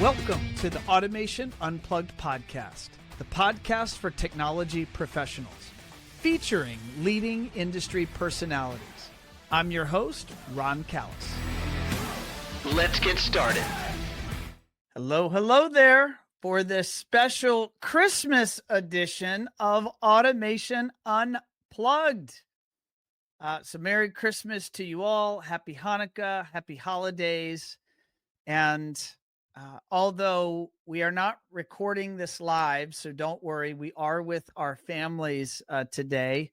Welcome to the Automation Unplugged podcast, the podcast for technology professionals, featuring leading industry personalities. I'm your host, Ron Callis. Let's get started. Hello there for this special Christmas edition of Automation Unplugged. So Merry Christmas to you all. Happy Hanukkah, happy holidays. And although we are not recording this live, so don't worry, we are with our families today.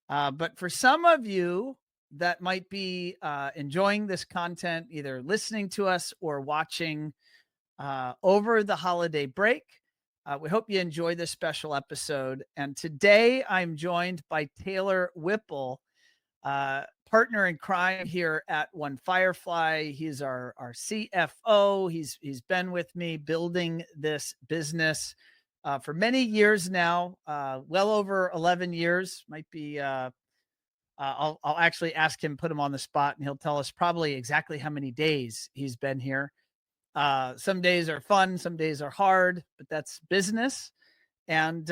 But for some of you that might be enjoying this content, either listening to us or watching over the holiday break, we hope you enjoy this special episode. And today I'm joined by Taylor Whipple, partner in crime here at One Firefly. He's our CFO. He's been with me building this business for many years now, well over 11 years. Might be, I'll actually ask him, put him on the spot, and he'll tell us probably exactly how many days he's been here. Some days are fun, some days are hard, but that's business. And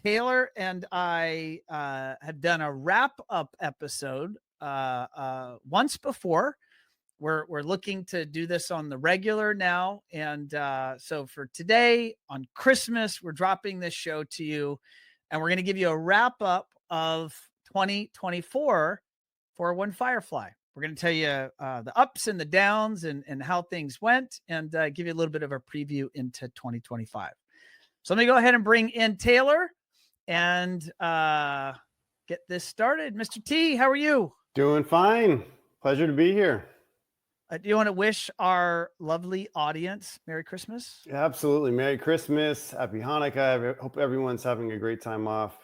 Taylor and I have done a wrap-up episode once before. We're looking to do this on the regular now. And so for today, on Christmas, we're dropping this show to you. And we're going to give you a wrap-up of 2024 for One Firefly. We're going to tell you the ups and the downs and how things went, and give you a little bit of a preview into 2025. So let me go ahead and bring in Taylor and get this started. Mr. T, how are you? Doing fine. Pleasure to be here. Do you want to wish our lovely audience Merry Christmas? Absolutely. Merry Christmas. Happy Hanukkah. I hope everyone's having a great time off,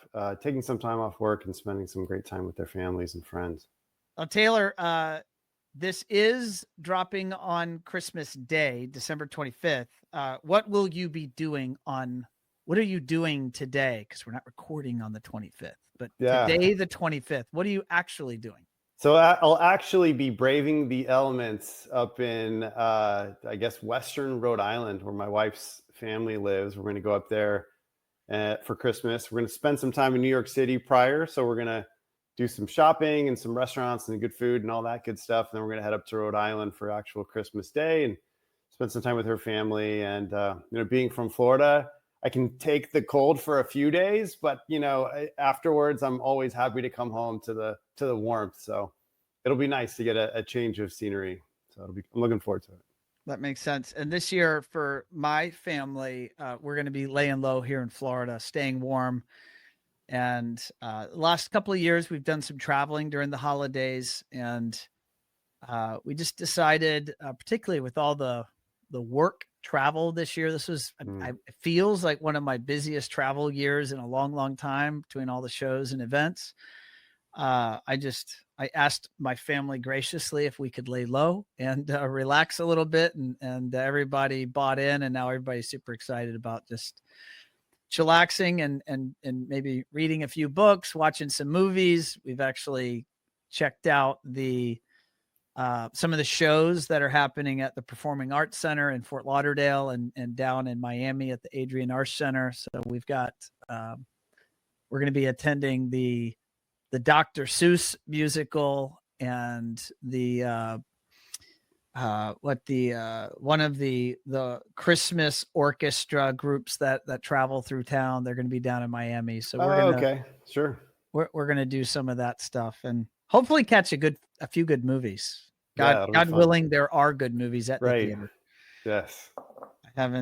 taking some time off work and spending some great time with their families and friends. Taylor, this is dropping on Christmas Day, December 25th. What will you be doing what are you doing today? Because we're not recording on the 25th, but today, the 25th, what are you actually doing? So I'll actually be braving the elements up in, I guess, Western Rhode Island, where my wife's family lives. We're going to go up there for Christmas. We're going to spend some time in New York City prior. So we're going to do some shopping and some restaurants and good food and all that good stuff. And then we're going to head up to Rhode Island for actual Christmas Day and spend some time with her family. And, being from Florida, I can take the cold for a few days, but afterwards, I'm always happy to come home to the warmth. So it'll be nice to get a change of scenery. So I'm looking forward to it. That makes sense. And this year for my family, we're going to be laying low here in Florida, staying warm. And the last couple of years, we've done some traveling during the holidays, and we just decided, particularly with all the work travel this year, this was it feels like one of my busiest travel years in a long, long time between all the shows and events. I asked my family graciously if we could lay low and relax a little bit, and everybody bought in, and now everybody's super excited about just chillaxing and maybe reading a few books, watching some movies. We've actually checked out some of the shows that are happening at the Performing Arts Center in Fort Lauderdale and down in Miami at the Adrian Arts Center. So we've got, we're going to be attending the Dr. Seuss musical and one of the Christmas orchestra groups that travel through town. They're going to be down in Miami. So we're going to do some of that stuff and hopefully catch a few good movies. God willing, there are good movies at the theater. Yes. I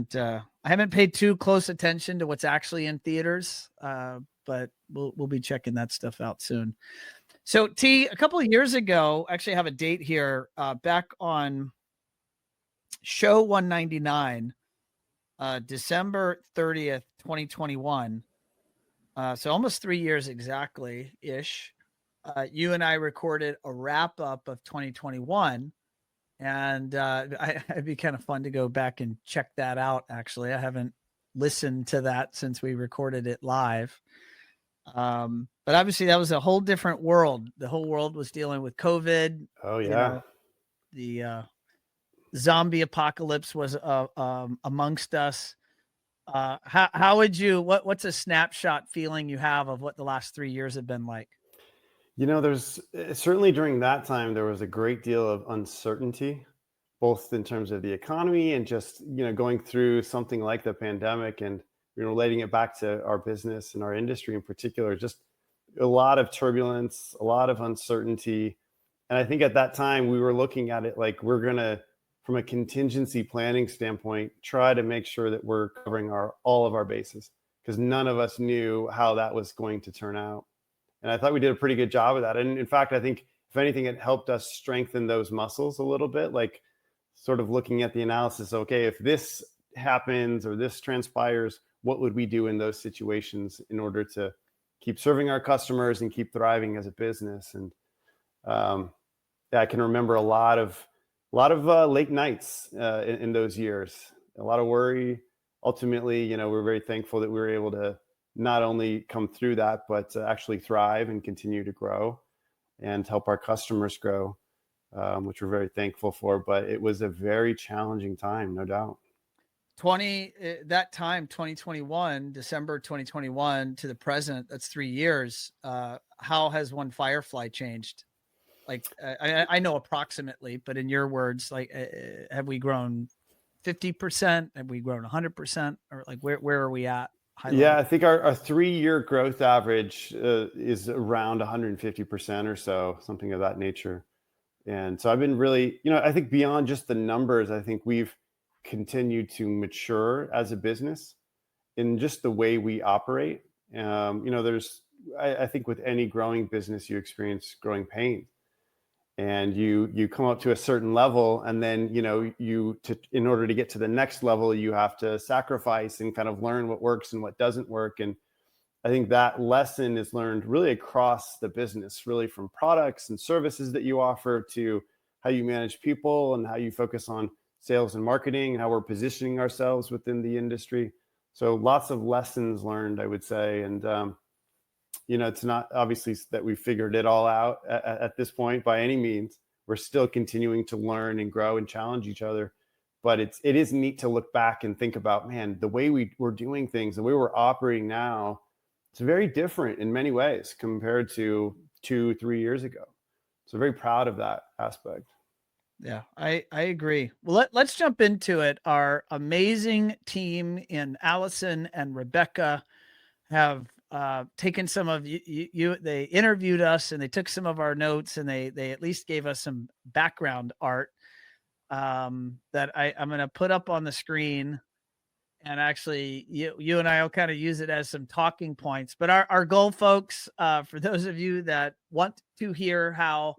haven't paid too close attention to what's actually in theaters, but we'll be checking that stuff out soon. So T, a couple of years ago, actually I have a date here, back on show 199, December 30th, 2021. So almost 3 years exactly ish. You and I recorded a wrap up of 2021, and it'd be kind of fun to go back and check that out. Actually, I haven't listened to that since we recorded it live. But obviously that was a whole different world. The whole world was dealing with COVID. Oh yeah. The zombie apocalypse was amongst us. How would you, what's a snapshot feeling you have of what the last 3 years have been like? There's certainly during that time, there was a great deal of uncertainty, both in terms of the economy and just, going through something like the pandemic and, relating it back to our business and our industry in particular, just a lot of turbulence, a lot of uncertainty. And I think at that time we were looking at it like we're going to, from a contingency planning standpoint, try to make sure that we're covering all of our bases because none of us knew how that was going to turn out. And I thought we did a pretty good job of that. And in fact, I think if anything, it helped us strengthen those muscles a little bit, like sort of looking at the analysis. Okay, if this happens or this transpires, what would we do in those situations in order to keep serving our customers and keep thriving as a business? And yeah, I can remember a lot of late nights in those years, a lot of worry. Ultimately, we're very thankful that we were able to not only come through that, but actually thrive and continue to grow and help our customers grow, which we're very thankful for. But it was a very challenging time, no doubt. That time, 2021, December 2021 to the present, that's 3 years. How has One Firefly changed? Like, I know approximately, but in your words, like, have we grown 50%? Have we grown 100%? Or like, where are we at? Yeah, I think our 3-year growth average is around 150% or so, something of that nature. And so I've been really, I think beyond just the numbers, I think we've continued to mature as a business in just the way we operate. I think with any growing business, you experience growing pains. And you come up to a certain level, and then in order to get to the next level, you have to sacrifice and kind of learn what works and what doesn't work. And I think that lesson is learned really across the business, really from products and services that you offer to how you manage people and how you focus on sales and marketing and how we're positioning ourselves within the industry. So lots of lessons learned, I would say. And it's not obviously that we figured it all out at this point by any means. We're still continuing to learn and grow and challenge each other. But it is neat to look back and think about, man, the way we're doing things, the way we're operating now, it's very different in many ways compared to 2-3 years ago. So very proud of that aspect. Yeah, I agree. Well, let's jump into it. Our amazing team in Allison and Rebecca have taken some of they interviewed us and they took some of our notes and they at least gave us some background art that I'm going to put up on the screen. And actually you and I will kind of use it as some talking points, but our goal, folks, for those of you that want to hear how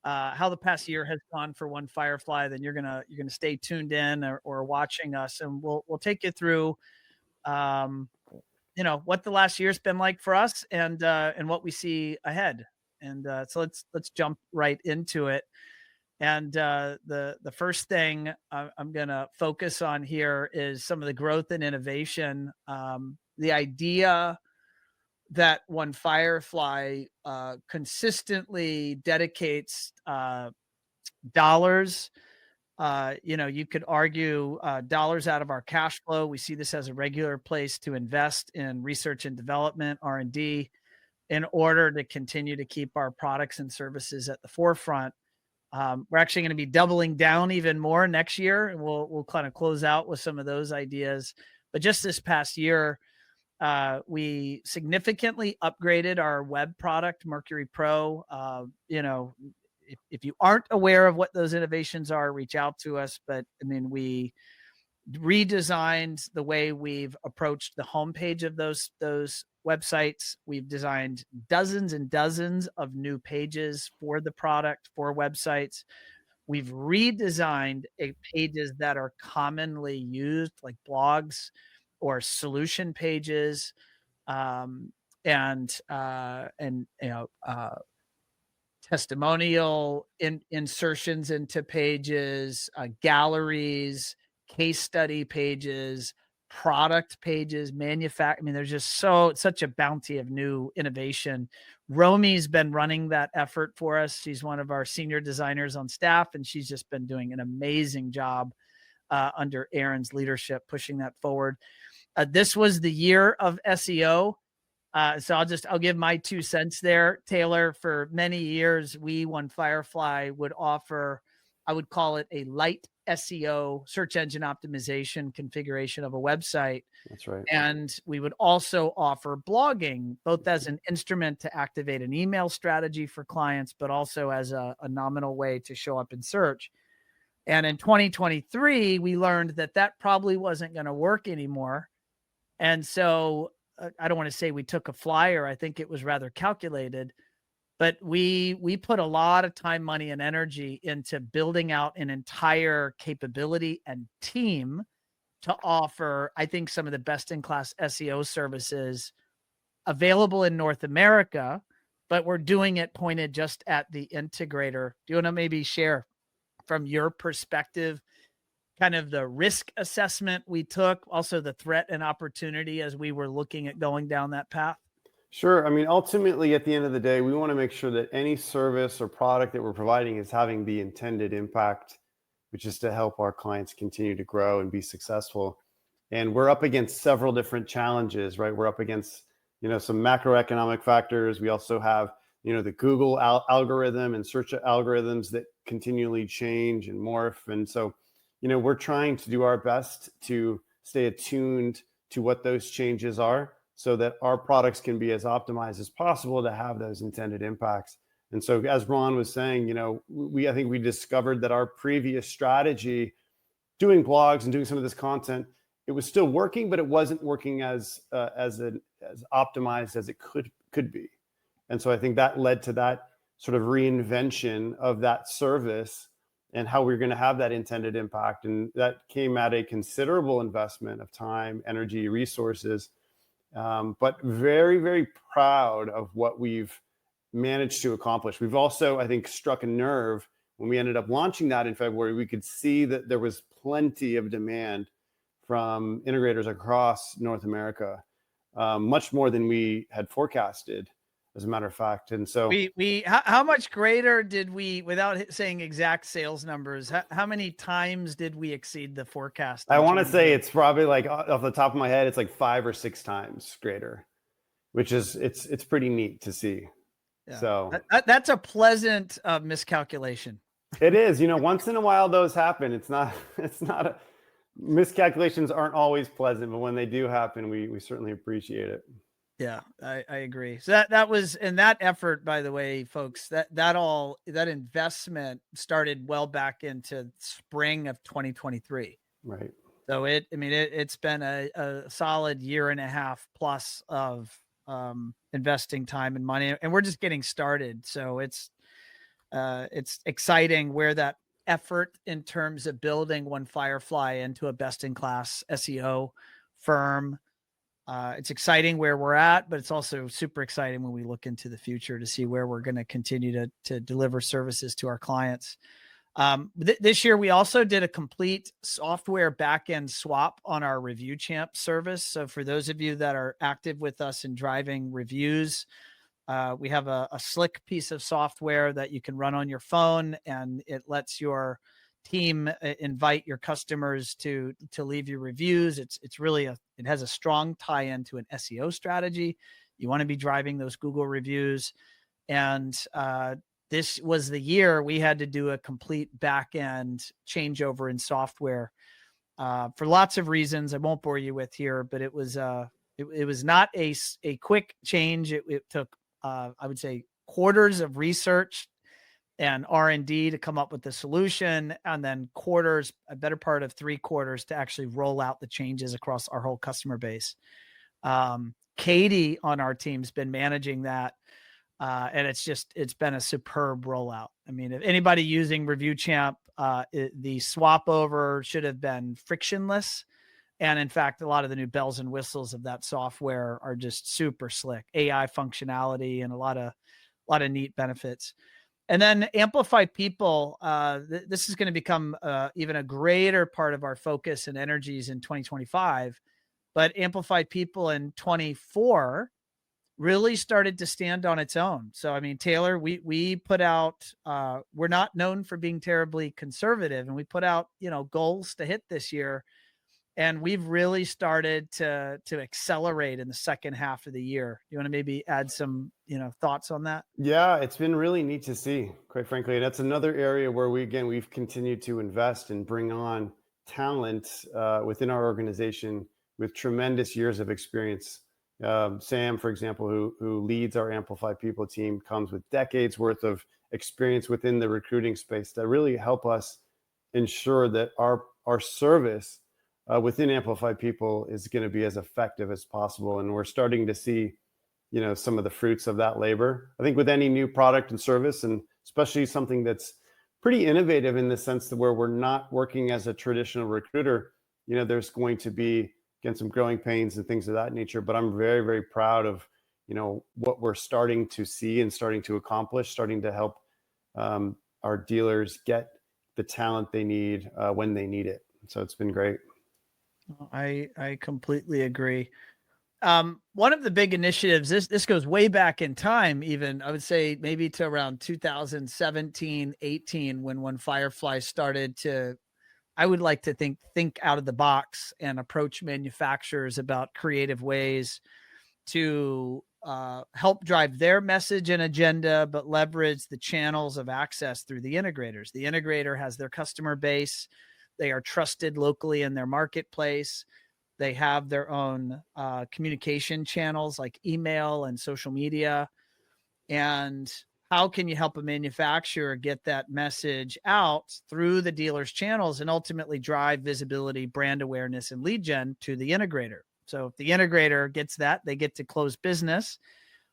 the past year has gone for One Firefly, then you're gonna stay tuned in or watching us, and we'll take you through what the last year's been like for us and what we see ahead. And so let's jump right into it. And the first thing I'm gonna focus on here is some of the growth and innovation. The idea that One Firefly consistently dedicates dollars. You could argue dollars out of our cash flow. We see this as a regular place to invest in research and development, R&D, in order to continue to keep our products and services at the forefront. We're actually going to be doubling down even more next year, and we'll kind of close out with some of those ideas. But just this past year, we significantly upgraded our web product, Mercury Pro. If you aren't aware of what those innovations are, reach out to us. But I mean, we redesigned the way we've approached the homepage of those websites. We've designed dozens and dozens of new pages for the product, for websites. We've redesigned pages that are commonly used, like blogs or solution pages, and testimonial insertions into pages, galleries, case study pages, product pages, I mean, there's just such a bounty of new innovation. Romy's been running that effort for us. She's one of our senior designers on staff, and she's just been doing an amazing job under Aaron's leadership, pushing that forward. This was the year of SEO. So I'll give my 2 cents there, Taylor. For many years, we, One Firefly, would offer, I would call it a light SEO, search engine optimization configuration of a website. That's right. And we would also offer blogging, both as an instrument to activate an email strategy for clients, but also as a nominal way to show up in search. And in 2023, we learned that probably wasn't going to work anymore. And so I don't want to say we took a flyer. I think it was rather calculated, but we put a lot of time, money, and energy into building out an entire capability and team to offer, I think, some of the best-in-class SEO services available in North America, but we're doing it pointed just at the integrator. Do you want to maybe share from your perspective kind of the risk assessment we took, also the threat and opportunity as we were looking at going down that path? Sure. I mean, ultimately, at the end of the day, we want to make sure that any service or product that we're providing is having the intended impact, which is to help our clients continue to grow and be successful. And we're up against several different challenges, right? We're up against, some macroeconomic factors. We also have, the Google algorithm and search algorithms that continually change and morph. And so, we're trying to do our best to stay attuned to what those changes are so that our products can be as optimized as possible to have those intended impacts. And so, as Ron was saying, I think we discovered that our previous strategy, doing blogs and doing some of this content, it was still working, but it wasn't working as optimized as it could be. And so I think that led to that sort of reinvention of that service and how we're going to have that intended impact. And that came at a considerable investment of time, energy, resources, but very, very proud of what we've managed to accomplish. We've also, I think, struck a nerve when we ended up launching that in February. We could see that there was plenty of demand from integrators across North America, much more than we had forecasted, as a matter of fact. And so how much greater did we, without saying exact sales numbers, how many times did we exceed the forecast? I want to say it's probably, like, off the top of my head, it's like 5 or 6 times greater, which is, it's pretty neat to see. Yeah. So that's a pleasant miscalculation. It is, once in a while those happen. It's not miscalculations aren't always pleasant, but when they do happen, we certainly appreciate it. Yeah, I agree. So that was, in that effort, by the way, folks, that investment started well back into spring of 2023. Right. So it's been a solid year and a half plus of investing time and money, and we're just getting started. So it's exciting where that effort in terms of building One Firefly into a best-in-class SEO firm. It's exciting where we're at, but it's also super exciting when we look into the future to see where we're going to continue to deliver services to our clients. This year, we also did a complete software backend swap on our Review Champ service. So for those of you that are active with us in driving reviews, we have a slick piece of software that you can run on your phone, and it lets your team invite your customers to leave you reviews. It's really it has a strong tie-in to an SEO strategy. You want to be driving those Google reviews. And this was the year we had to do a complete back-end changeover in software for lots of reasons I won't bore you with here, but it was not a quick change. It took, I would say, quarters of research and R&D to come up with the solution, and then a better part of 3 quarters to actually roll out the changes across our whole customer base. Katie on our team's been managing that, and it's been a superb rollout. I mean, if anybody using Review Champ, the swap over should have been frictionless. And in fact, a lot of the new bells and whistles of that software are just super slick, AI functionality and a lot of neat benefits. And then Amplify People, this is going to become even a greater part of our focus and energies in 2025. but Amplify People in 24 really started to stand on its own. So, I mean, Taylor, we put out, we're not known for being terribly conservative, and we put out, goals to hit this year. And we've really started to accelerate in the second half of the year. You want to maybe add some, thoughts on that? Yeah, it's been really neat to see, quite frankly. And that's another area where we've continued to invest and bring on talent within our organization with tremendous years of experience. Sam, for example, who leads our Amplify People team, comes with decades worth of experience within the recruiting space that really help us ensure that our service within Amplify People is going to be as effective as possible. And we're starting to see, some of the fruits of that labor. I think with any new product and service, and especially something that's pretty innovative in the sense that where we're not working as a traditional recruiter, there's going to be, again, some growing pains and things of that nature. But I'm very, very proud of, what we're starting to see and starting to accomplish, starting to help our dealers get the talent they need when they need it. So it's been great. I completely agree. One of the big initiatives, this goes way back in time, even I would say maybe to around 2017, 18, when One Firefly started to, I would like to think out of the box and approach manufacturers about creative ways to help drive their message and agenda, but leverage the channels of access through the integrators. The integrator has their customer base. They are trusted locally in their marketplace. They have their own communication channels like email and social media. And how can you help a manufacturer get that message out through the dealer's channels and ultimately drive visibility, brand awareness, and lead gen to the integrator? So if the integrator gets that, they get to close business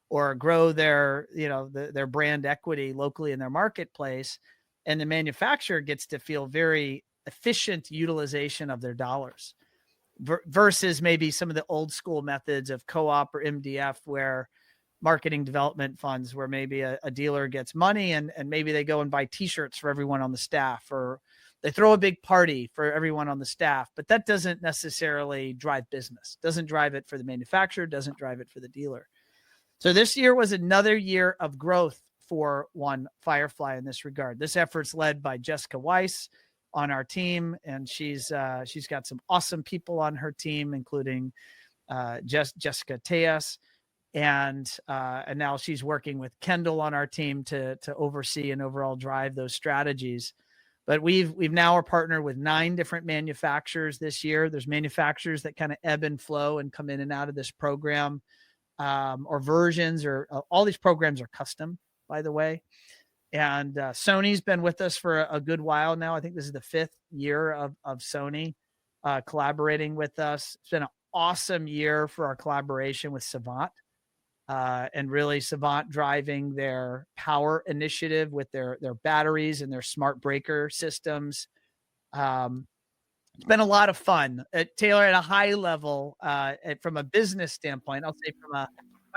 or grow their, their brand equity locally in their marketplace. And the manufacturer gets to feel very efficient utilization of their dollars versus maybe some of the old school methods of co-op or MDF, where marketing development funds, where maybe a dealer gets money and maybe they go and buy t-shirts for everyone on the staff, or they throw a big party for everyone on the staff, but that doesn't necessarily drive business, doesn't drive it for the manufacturer, doesn't drive it for the dealer. So this year was another year of growth for One Firefly in this regard. This effort's led by Jessica Weiss on our team, and she's got some awesome people on her team, including Jessica Tejas, and now she's working with Kendall on our team to oversee and overall drive those strategies. But we've now are partnered with 9 different manufacturers this year. There's manufacturers that kind of ebb and flow and come in and out of this program, or versions, or all these programs are custom, by the way. And Sony's been with us for a good while now. I think this is the 5th year of Sony collaborating with us. It's been an awesome year for our collaboration with Savant, and really Savant driving their power initiative with their batteries and their smart breaker systems. It's been a lot of fun. Taylor, at a high level, from a business standpoint, I'll say from a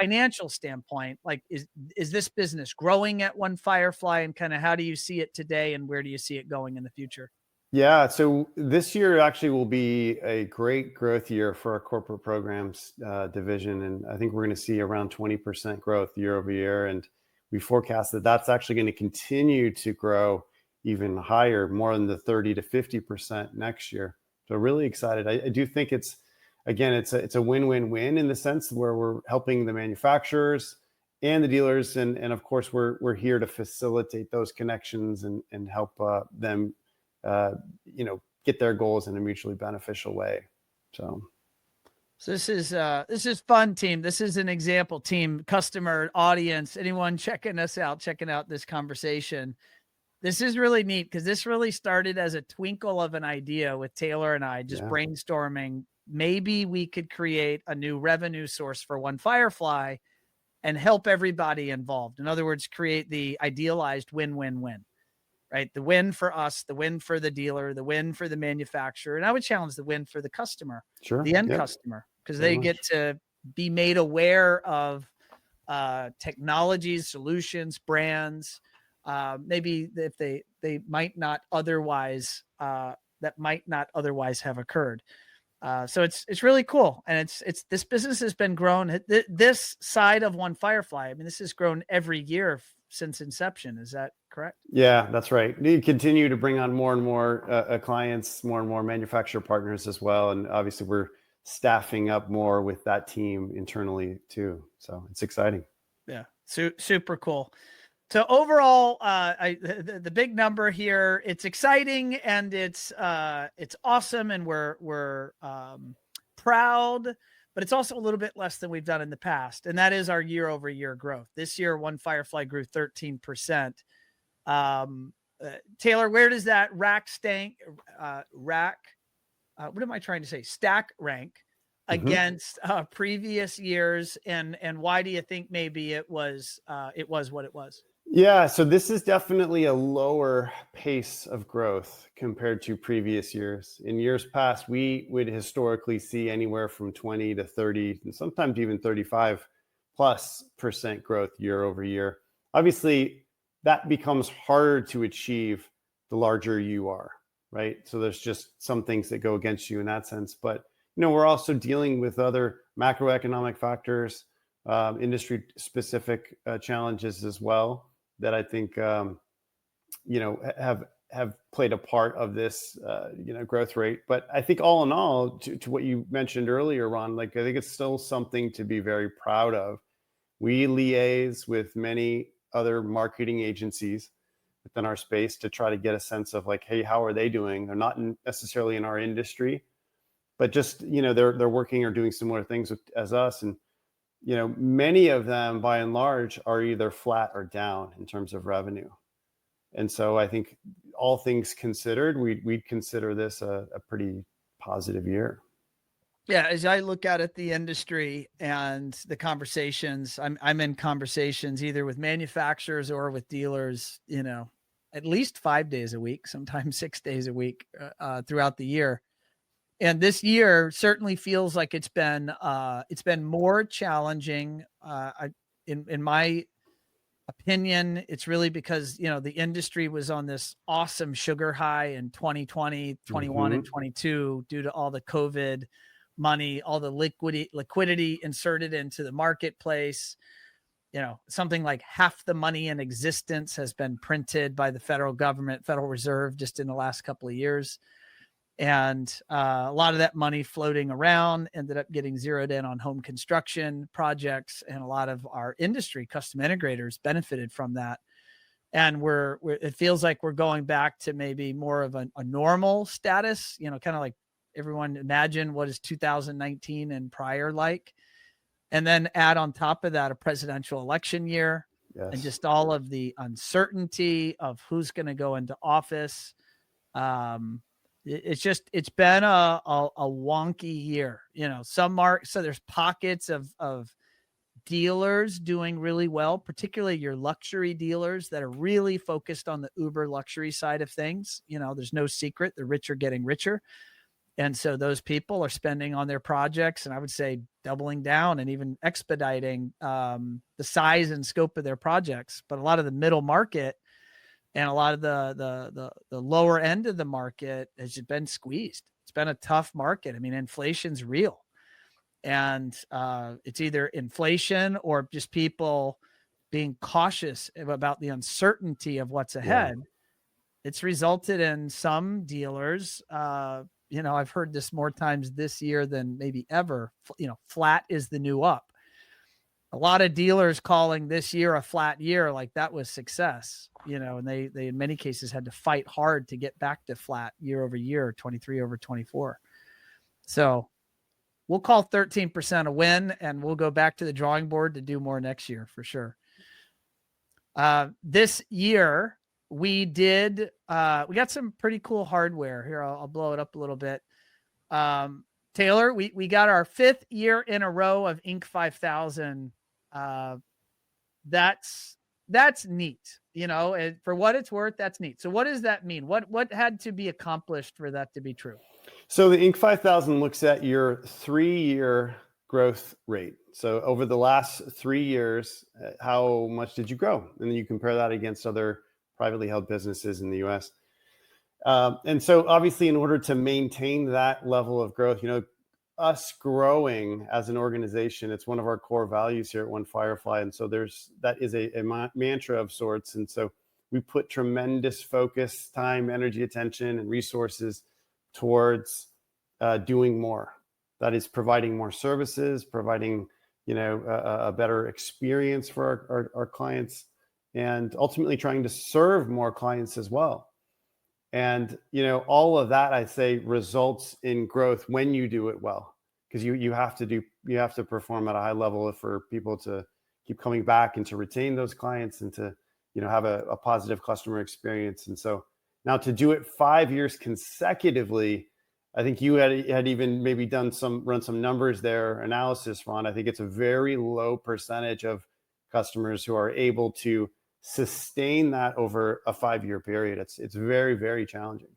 financial standpoint, like is this business growing at One Firefly, and kind of how do you see it today and where do you see it going in the future? Yeah, so this year actually will be a great growth year for our corporate programs division. And I think we're going to see around 20% growth year over year. And we forecast that that's actually going to continue to grow even higher, more than the 30 to 50% next year. So really excited. I do think it's a win-win-win in the sense where we're helping the manufacturers and the dealers. And of course, we're here to facilitate those connections and help them get their goals in a mutually beneficial way. So this is fun, team. This is an example, team, customer, audience, anyone checking us out, checking out this conversation. This is really neat because this really started as a twinkle of an idea with Taylor and I just brainstorming. Maybe we could create a new revenue source for One Firefly and help everybody involved. In other words, create the idealized win-win-win. Right? The win for us, the win for the dealer, the win for the manufacturer. And I would challenge the win for the customer, the end customer, because they get to be made aware of technologies, solutions, brands, maybe if they might not otherwise, that might not otherwise have occurred. So it's really cool, and it's this business has been grown. This side of One Firefly, I mean, this has grown every year since inception. Is that correct? Yeah, that's right. You continue to bring on more and more clients, more and more manufacturer partners as well, and obviously we're staffing up more with that team internally too. So it's exciting. Yeah, super cool. So overall, the big number here, it's exciting and it's awesome, and we're proud, but it's also a little bit less than we've done in the past, and that is our year-over-year growth. This year, One Firefly grew 13%. Taylor, where does that what am I trying to say? Stack rank against previous years, and why do you think maybe it was what it was? Yeah, so this is definitely a lower pace of growth compared to previous years. In years past, we would historically see anywhere from 20 to 30, and sometimes even 35+% growth year over year. Obviously, that becomes harder to achieve the larger you are, right? So there's just some things that go against you in that sense. But we're also dealing with other macroeconomic factors, industry-specific challenges as well, that I think have played a part of this growth rate. But I think all in all, to what you mentioned earlier, Ron, like I think it's still something to be very proud of. We liaise with many other marketing agencies within our space to try to get a sense of like, hey, how are they doing? They're not necessarily in our industry, but just they're working or doing similar things as us, and many of them, by and large, are either flat or down in terms of revenue. And so I think all things considered, we'd consider this a pretty positive year. Yeah, as I look out at the industry and the conversations, I'm in conversations either with manufacturers or with dealers, at least 5 days a week, sometimes 6 days a week throughout the year. And this year certainly feels like it's been more challenging. In my opinion, it's really because, the industry was on this awesome sugar high in 2020, 21, and 22 due to all the COVID money, all the liquidity inserted into the marketplace. Something like half the money in existence has been printed by the federal government, Federal Reserve, just in the last couple of years. And a lot of that money floating around ended up getting zeroed in on home construction projects. And a lot of our industry, custom integrators, benefited from that. And it feels like we're going back to maybe more of a normal status, kind of like everyone imagine what is 2019 and prior like. And then add on top of that a presidential election year. Yes. And just all of the uncertainty of who's going to go into office. It's been a wonky year, so there's pockets of dealers doing really well, particularly your luxury dealers that are really focused on the uber luxury side of things. There's no secret, the rich are getting richer. And so those people are spending on their projects, and I would say doubling down and even expediting the size and scope of their projects. But a lot of the middle market and a lot of the lower end of the market has been squeezed. It's been a tough market. I mean, inflation's real, and it's either inflation or just people being cautious about the uncertainty of what's ahead. Yeah. It's resulted in some dealers, I've heard this more times this year than maybe ever, flat is the new up. A lot of dealers calling this year a flat year, like that was success, and they in many cases had to fight hard to get back to flat year over year, 23 over 24. So we'll call 13% a win, and we'll go back to the drawing board to do more next year for sure. This year we got some pretty cool hardware here. I'll blow it up a little bit. Taylor, we got our 5th year in a row of Inc. 5000. That's neat, and for what it's worth, that's neat. So what does that mean? What had to be accomplished for that to be true? So the Inc. 5000 looks at your 3-year growth rate. So over the last 3 years, how much did you grow? And then you compare that against other privately held businesses in the US. And so obviously in order to maintain that level of growth, us growing as an organization, it's one of our core values here at One Firefly. And so that is a mantra of sorts. And so we put tremendous focus, time, energy, attention, and resources towards doing more. That is providing more services, providing a better experience for our clients, and ultimately trying to serve more clients as well. And all of that, I say, results in growth when you do it well, because you have to perform at a high level for people to keep coming back and to retain those clients and to have a positive customer experience. And so now to do it 5 years consecutively, I think you had even maybe run some numbers there, analysis, Ron. I think it's a very low percentage of customers who are able to sustain that over a 5-year period. It's very, very challenging.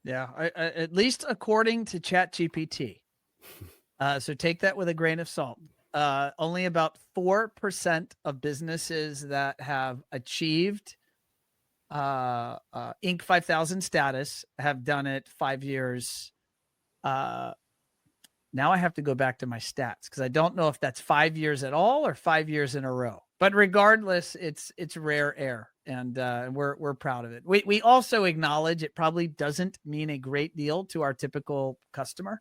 Yeah, at least according to ChatGPT. So take that with a grain of salt. Only about 4% of businesses that have achieved Inc. 5000 status have done it 5 years. Now I have to go back to my stats because I don't know if that's 5 years at all or 5 years in a row. But regardless, it's rare air, and we're proud of it. We also acknowledge it probably doesn't mean a great deal to our typical customer.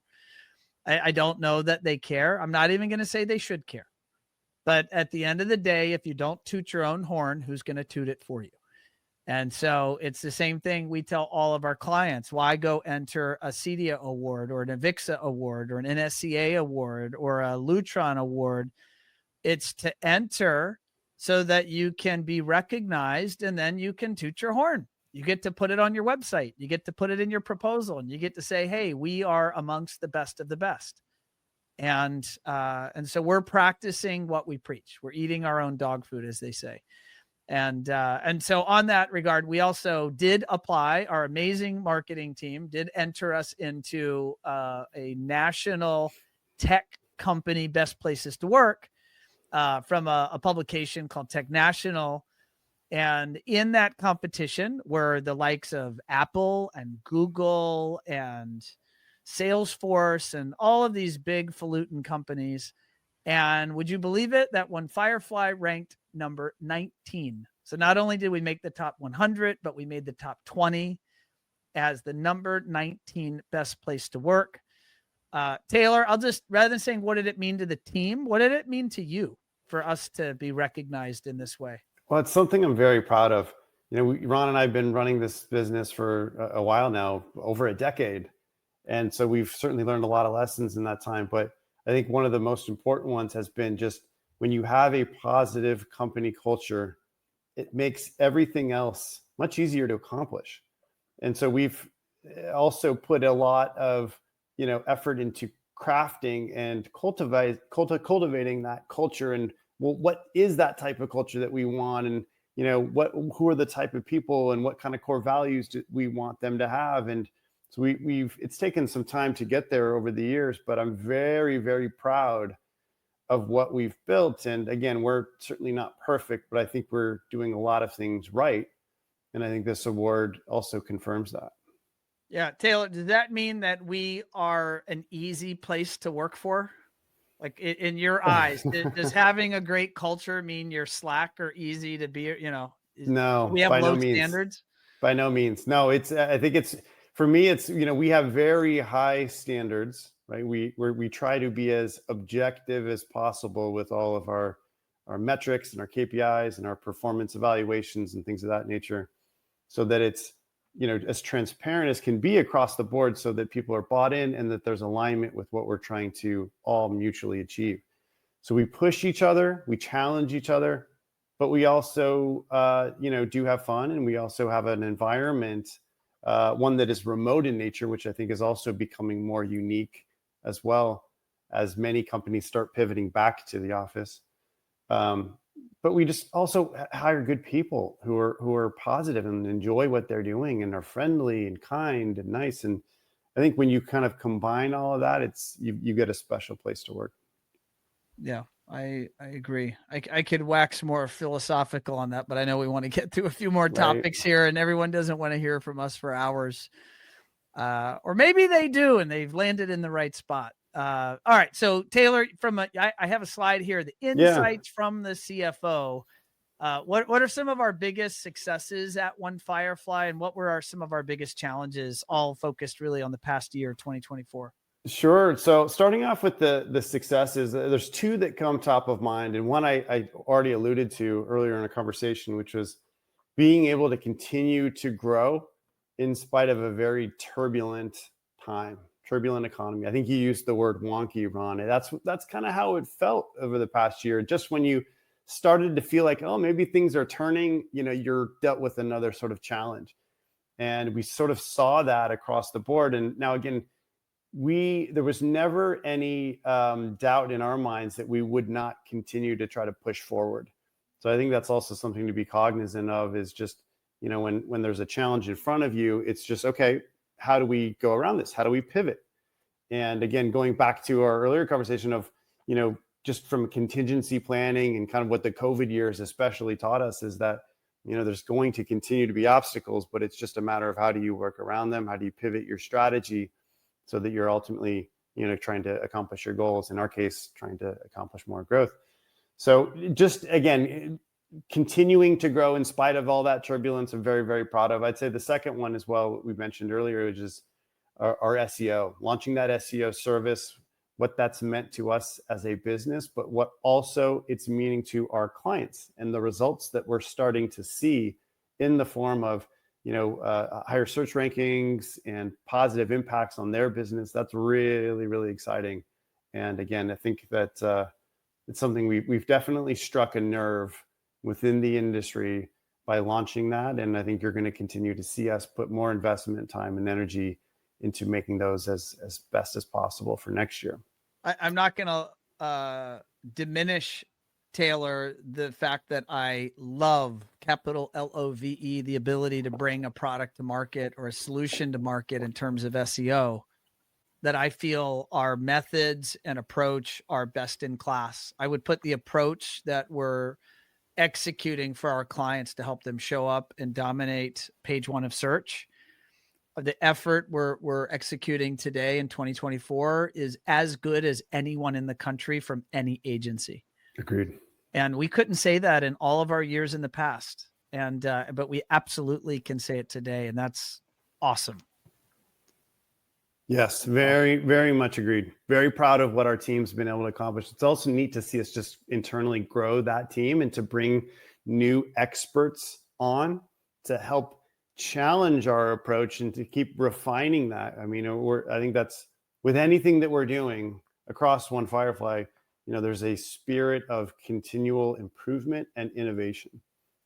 I don't know that they care. I'm not even going to say they should care. But at the end of the day, if you don't toot your own horn, who's going to toot it for you? And so it's the same thing we tell all of our clients. Why go enter a CEDIA award or an AVIXA award or an NSCA award or a Lutron award? It's to enter so that you can be recognized, and then you can toot your horn. You get to put it on your website. You get to put it in your proposal, and you get to say, hey, we are amongst the best of the best. And so we're practicing what we preach. We're eating our own dog food, as they say. And so on that regard, we also did apply. Our amazing marketing team did enter us into a national tech company best places to work from a publication called Tech National. And in that competition were the likes of Apple and Google and Salesforce and all of these big falutin companies. And would you believe it that One Firefly ranked number 19? So not only did we make the top 100, but we made the top 20 as the number 19 best place to work. Taylor, rather than saying what did it mean to the team, what did it mean to you for us to be recognized in this way? Well, it's something I'm very proud of. Ron and I have been running this business for a while now, over a decade. And so we've certainly learned a lot of lessons in that time. But I think one of the most important ones has been just when you have a positive company culture, it makes everything else much easier to accomplish. And so we've also put a lot of effort into crafting and cultivating that culture. And well, what is that type of culture that we want? And who are the type of people and what kind of core values do we want them to have? And so it's taken some time to get there over the years, but I'm very, very proud of what we've built. And again, we're certainly not perfect, but I think we're doing a lot of things right. And I think this award also confirms that. Yeah. Taylor, does that mean that we are an easy place to work for? Like in your eyes, does having a great culture mean you're slack or easy to be, No, we have by low no means. standards? By no means. No, I think it's, for me, it's, we have very high standards, right? We try to be as objective as possible with all of our metrics and our KPIs and our performance evaluations and things of that nature, so that it's, as transparent as can be across the board, so that people are bought in and that there's alignment with what we're trying to all mutually achieve. So we push each other, we challenge each other, but we also, do have fun, and we also have an environment, one that is remote in nature, which I think is also becoming more unique as well, as many companies start pivoting back to the office. But we just also hire good people who are positive and enjoy what they're doing and are friendly and kind and nice. And I think when you kind of combine all of that, you get a special place to work. Yeah. I agree. I could wax more philosophical on that, but I know we want to get to a few more Right. topics here, and everyone doesn't want to hear from us for hours. Or maybe they do, and they've landed in the right spot. All right. So Taylor, I have a slide here, the Yeah. insights from the CFO. What are some of our biggest successes at One Firefly, and what were some of our biggest challenges, all focused really on the past year, 2024? Sure. So starting off with the successes, there's two that come top of mind, and one I already alluded to earlier in a conversation, which was being able to continue to grow in spite of a very turbulent time, turbulent economy. I think you used the word wonky, Ron. And that's kind of how it felt over the past year. Just when you started to feel like, oh, maybe things are turning, you're dealt with another sort of challenge. And we sort of saw that across the board. And now again, there was never any doubt in our minds that we would not continue to try to push forward. So I think that's also something to be cognizant of, is just, when there's a challenge in front of you, it's just, okay, how do we go around this? How do we pivot? And again, going back to our earlier conversation of, just from contingency planning and kind of what the COVID years especially taught us, is that, there's going to continue to be obstacles, but it's just a matter of how do you work around them? How do you pivot your strategy so that you're ultimately, trying to accomplish your goals? In our case, trying to accomplish more growth. So just again, continuing to grow in spite of all that turbulence, I'm very, very proud of. I'd say the second one as well, what we mentioned earlier, which is our SEO, launching that SEO service, what that's meant to us as a business, but what also it's meaning to our clients, and the results that we're starting to see in the form of higher search rankings and positive impacts on their business. That's really, really exciting. And again, I think that it's something we've definitely struck a nerve within the industry by launching that. And I think you're going to continue to see us put more investment, time, and energy into making those as best as possible for next year. I'm not going to diminish, Taylor, the fact that I love, capital LOVE, the ability to bring a product to market or a solution to market in terms of SEO, that I feel our methods and approach are best in class. I would put the approach that we're executing for our clients to help them show up and dominate page one of search. The effort we're executing today in 2024 is as good as anyone in the country from any agency. Agreed. And we couldn't say that in all of our years in the past. But we absolutely can say it today. And that's awesome. Yes, very, very much agreed. Very proud of what our team's been able to accomplish. It's also neat to see us just internally grow that team and to bring new experts on to help challenge our approach and to keep refining that. I mean, I think that's with anything that we're doing across One Firefly, there's a spirit of continual improvement and innovation.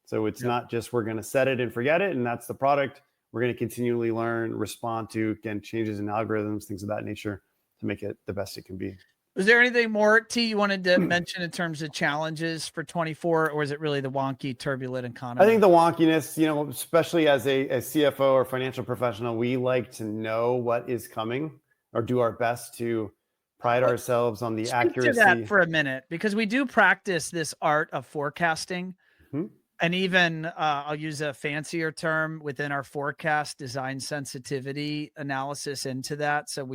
So it's not just we're going to set it and forget it, and that's the product. We're going to continually learn, respond to, again, changes in algorithms, things of that nature, to make it the best it can be. Was there anything more, T, you wanted to mention in terms of challenges for 24, or is it really the wonky, turbulent economy? I think the wonkiness, especially as a CFO or financial professional, we like to know what is coming or do our best to pride ourselves on the accuracy. Speak to that for a minute, because we do practice this art of forecasting. Mm-hmm. And even I'll use a fancier term within our forecast, design sensitivity analysis into that. So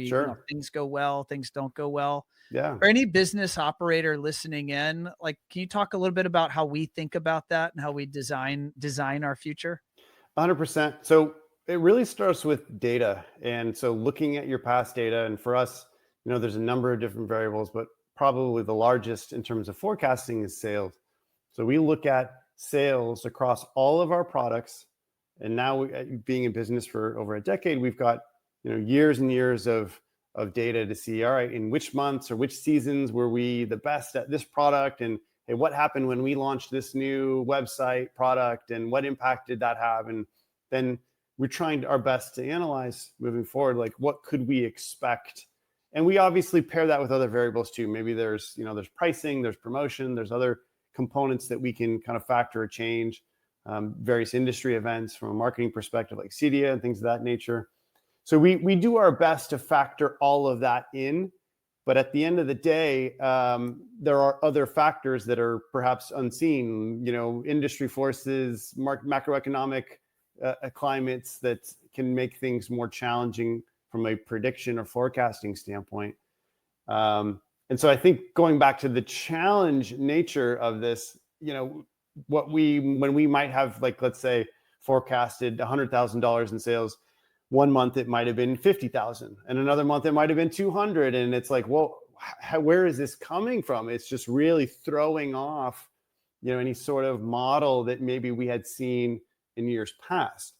things go well, things don't go well. Yeah. For any business operator listening in, can you talk a little bit about how we think about that and how we design our future? 100%. So it really starts with data. And so looking at your past data, and for us, there's a number of different variables, but probably the largest in terms of forecasting is sales. So we look at sales across all of our products. And now being in business for over a decade, we've got, years and years of data to see, all right, in which months or which seasons were we the best at this product? And hey, what happened when we launched this new website product, and what impact did that have? And then we're trying our best to analyze moving forward, what could we expect? And we obviously pair that with other variables too. Maybe there's pricing, there's promotion, there's other components that we can kind of factor or change, various industry events from a marketing perspective, like CEDIA and things of that nature. So we do our best to factor all of that in But at the end of the day, there are other factors that are perhaps unseen, industry forces, macroeconomic climates that can make things more challenging from a prediction or forecasting standpoint. And so I think going back to the challenge nature of this, when we might have, like, let's say, forecasted $100,000 in sales, one month it might have been 50,000, and another month it might have been 200. And it's like, well, where is this coming from? It's just really throwing off, any sort of model that maybe we had seen in years past.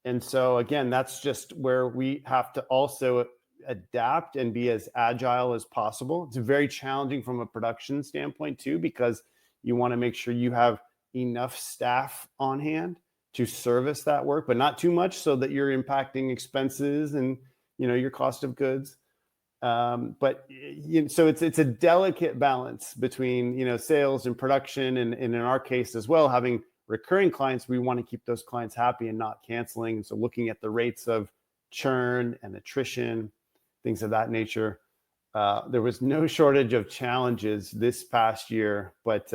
And so again, that's just where we have to also adapt and be as agile as possible. It's very challenging from a production standpoint too, because you want to make sure you have enough staff on hand to service that work, but not too much so that you're impacting expenses and your cost of goods. So it's a delicate balance between sales and production, and in our case as well, having recurring clients, we want to keep those clients happy and not canceling. So looking at the rates of churn and attrition, things of that nature. There was no shortage of challenges this past year, but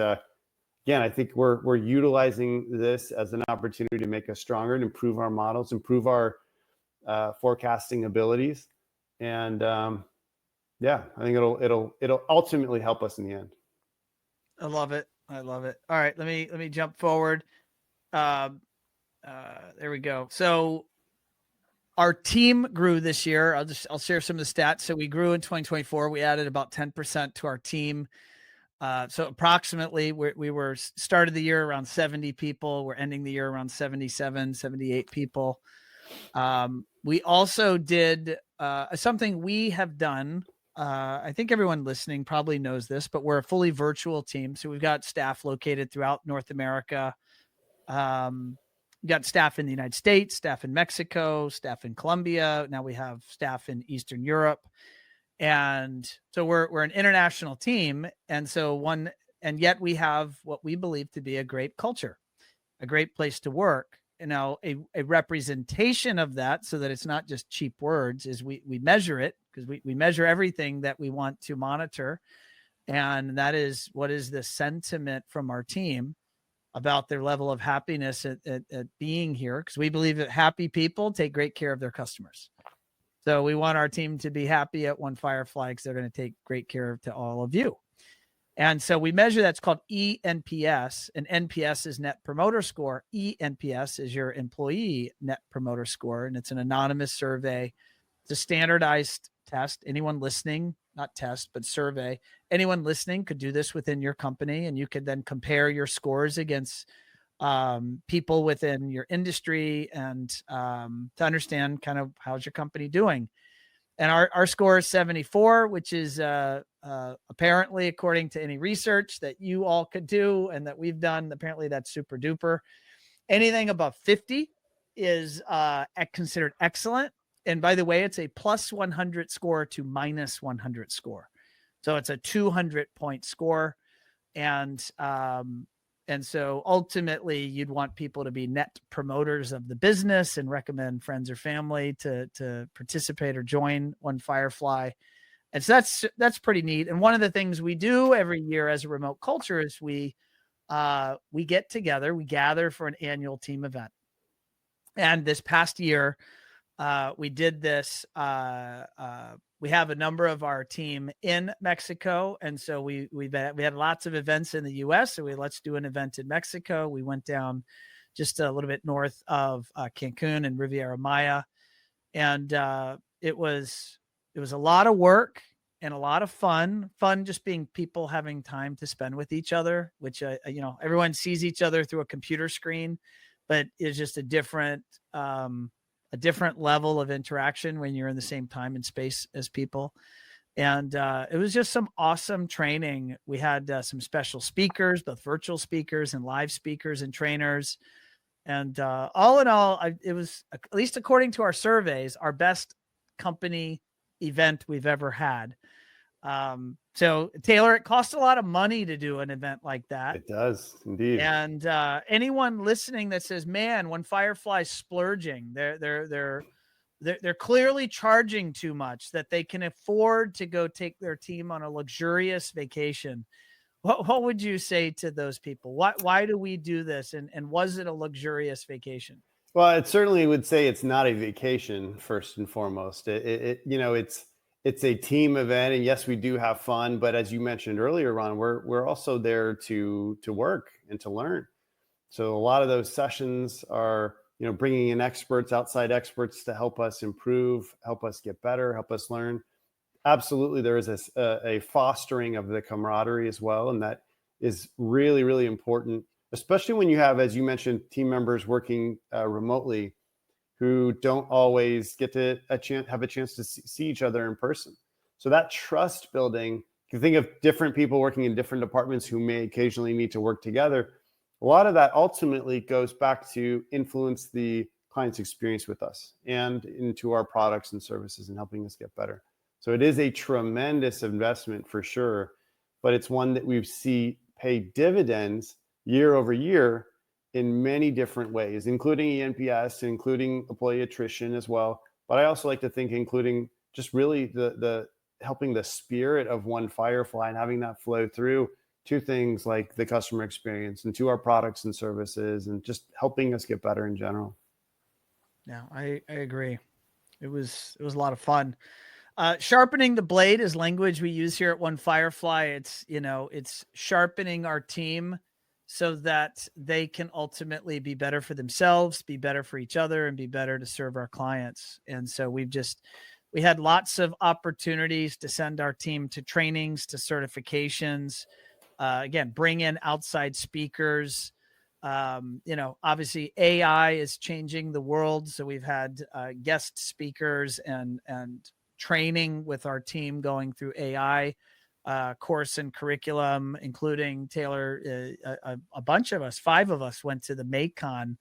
again, I think we're utilizing this as an opportunity to make us stronger and improve our models, improve our forecasting abilities, and I think it'll ultimately help us in the end. I love it. I love it. All right, let me jump forward. There we go. So our team grew this year. I'll share some of the stats. So we grew in 2024. We added about 10% to our team. So approximately we were started the year around 70 people. We're ending the year around 77, 78 people. We also did something we have done. I think everyone listening probably knows this, but we're a fully virtual team. So we've got staff located throughout North America. We got staff in the United States, staff in Mexico, staff in Colombia. Now we have staff in Eastern Europe. And so we're an international team. And yet we have what we believe to be a great culture, a great place to work. A representation of that, so that it's not just cheap words, is we measure it, because we measure everything that we want to monitor. And that is, what is the sentiment from our team about their level of happiness at being here? Because we believe that happy people take great care of their customers. So we want our team to be happy at One Firefly, because they're going to take great care to all of you. And so we measure that's called eNPS, and NPS is Net Promoter Score. eNPS is your employee Net Promoter Score, and it's an anonymous survey. It's a standardized test. Anyone listening, not test, but survey, anyone listening could do this within your company, and you could then compare your scores against people within your industry, and to understand kind of how's your company doing. And our score is 74, which is apparently, according to any research that you all could do and that we've done, apparently that's super duper. Anything above 50 is considered excellent. And by the way, it's a plus 100 score to minus 100 score. So it's a 200-point score. And so ultimately, you'd want people to be net promoters of the business and recommend friends or family to participate or join One Firefly. And so that's pretty neat. And one of the things we do every year as a remote culture is we get together, we gather for an annual team event. And this past year, we did this. We have a number of our team in Mexico. And so we had lots of events in the US. So let's do an event in Mexico. We went down just a little bit north of Cancun and Riviera Maya. And it was a lot of work and a lot of fun just being people having time to spend with each other, which, everyone sees each other through a computer screen, but it's just a different level of interaction when you're in the same time and space as people. And it was just some awesome training. We had some special speakers, both virtual speakers and live speakers and trainers. And all in all, it was, at least according to our surveys, our best company event we've ever had. So Taylor, it costs a lot of money to do an event like that. It does indeed. And anyone listening that says, man, One Firefly's splurging, they're they're clearly charging too much, that they can afford to go take their team on a luxurious vacation. What would you say to those people? Why do we do this? And was it a luxurious vacation? Well, it certainly would say it's not a vacation first and foremost. It's a team event, and yes, we do have fun. But as you mentioned earlier, Ron, we're also there to work and to learn. So a lot of those sessions are, bringing in experts, outside experts to help us improve, help us get better, help us learn. Absolutely, there is a fostering of the camaraderie as well, and that is really, really important, especially when you have, as you mentioned, team members working remotely who don't always get to have a chance to see each other in person. So that trust building, you can think of different people working in different departments who may occasionally need to work together. A lot of that ultimately goes back to influence the client's experience with us and into our products and services and helping us get better. So it is a tremendous investment for sure, but it's one that we see pay dividends year over year in many different ways, including ENPS, including employee attrition as well. But I also like to think including just really the helping the spirit of One Firefly and having that flow through to things like the customer experience and to our products and services and just helping us get better in general. Yeah, I agree. It was a lot of fun. Sharpening the blade is language we use here at One Firefly. It's sharpening our team so that they can ultimately be better for themselves, be better for each other, and be better to serve our clients. And so we had lots of opportunities to send our team to trainings, to certifications, again, bring in outside speakers. Obviously AI is changing the world. So we've had guest speakers and training with our team going through AI course and curriculum, including Taylor. A bunch of us, 5 of us, went to the Macon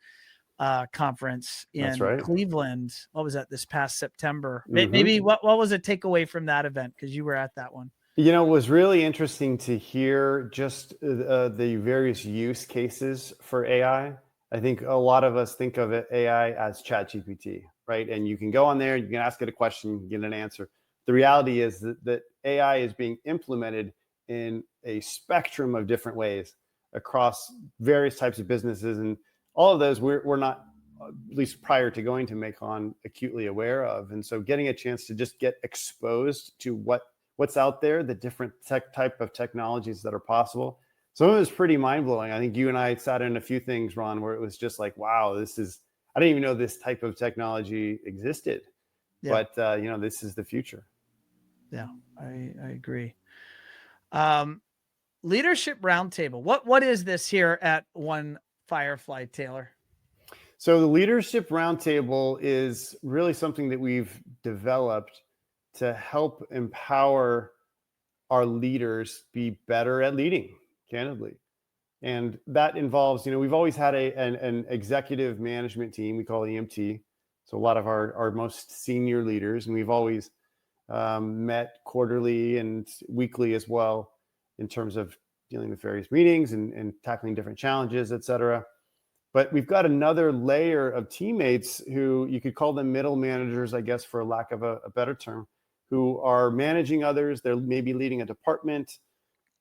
conference That's in right. Cleveland. What was that, this past September? Mm-hmm. Maybe what was a takeaway from that event? Because you were at that one. It was really interesting to hear just the various use cases for AI. I think a lot of us think of AI as ChatGPT, right? And you can go on there, you can ask it a question, you can get an answer. The reality is that AI is being implemented in a spectrum of different ways across various types of businesses. And all of those we're not, at least prior to going to Macon, acutely aware of. And so getting a chance to just get exposed to what's out there, the different type of technologies that are possible. Some of it was pretty mind-blowing. I think you and I sat in a few things, Ron, where it was just like, wow, I didn't even know this type of technology existed. Yeah. But, this is the future. Yeah, I agree. Leadership Roundtable. What is this here at One Firefly, Taylor? So the Leadership Roundtable is really something that we've developed to help empower our leaders be better at leading, candidly. And that involves, we've always had an executive management team we call EMT. So a lot of our most senior leaders, and we've always met quarterly and weekly as well in terms of dealing with various meetings and tackling different challenges, et cetera. But we've got another layer of teammates who you could call them middle managers, I guess, for lack of a better term, who are managing others. They're maybe leading a department.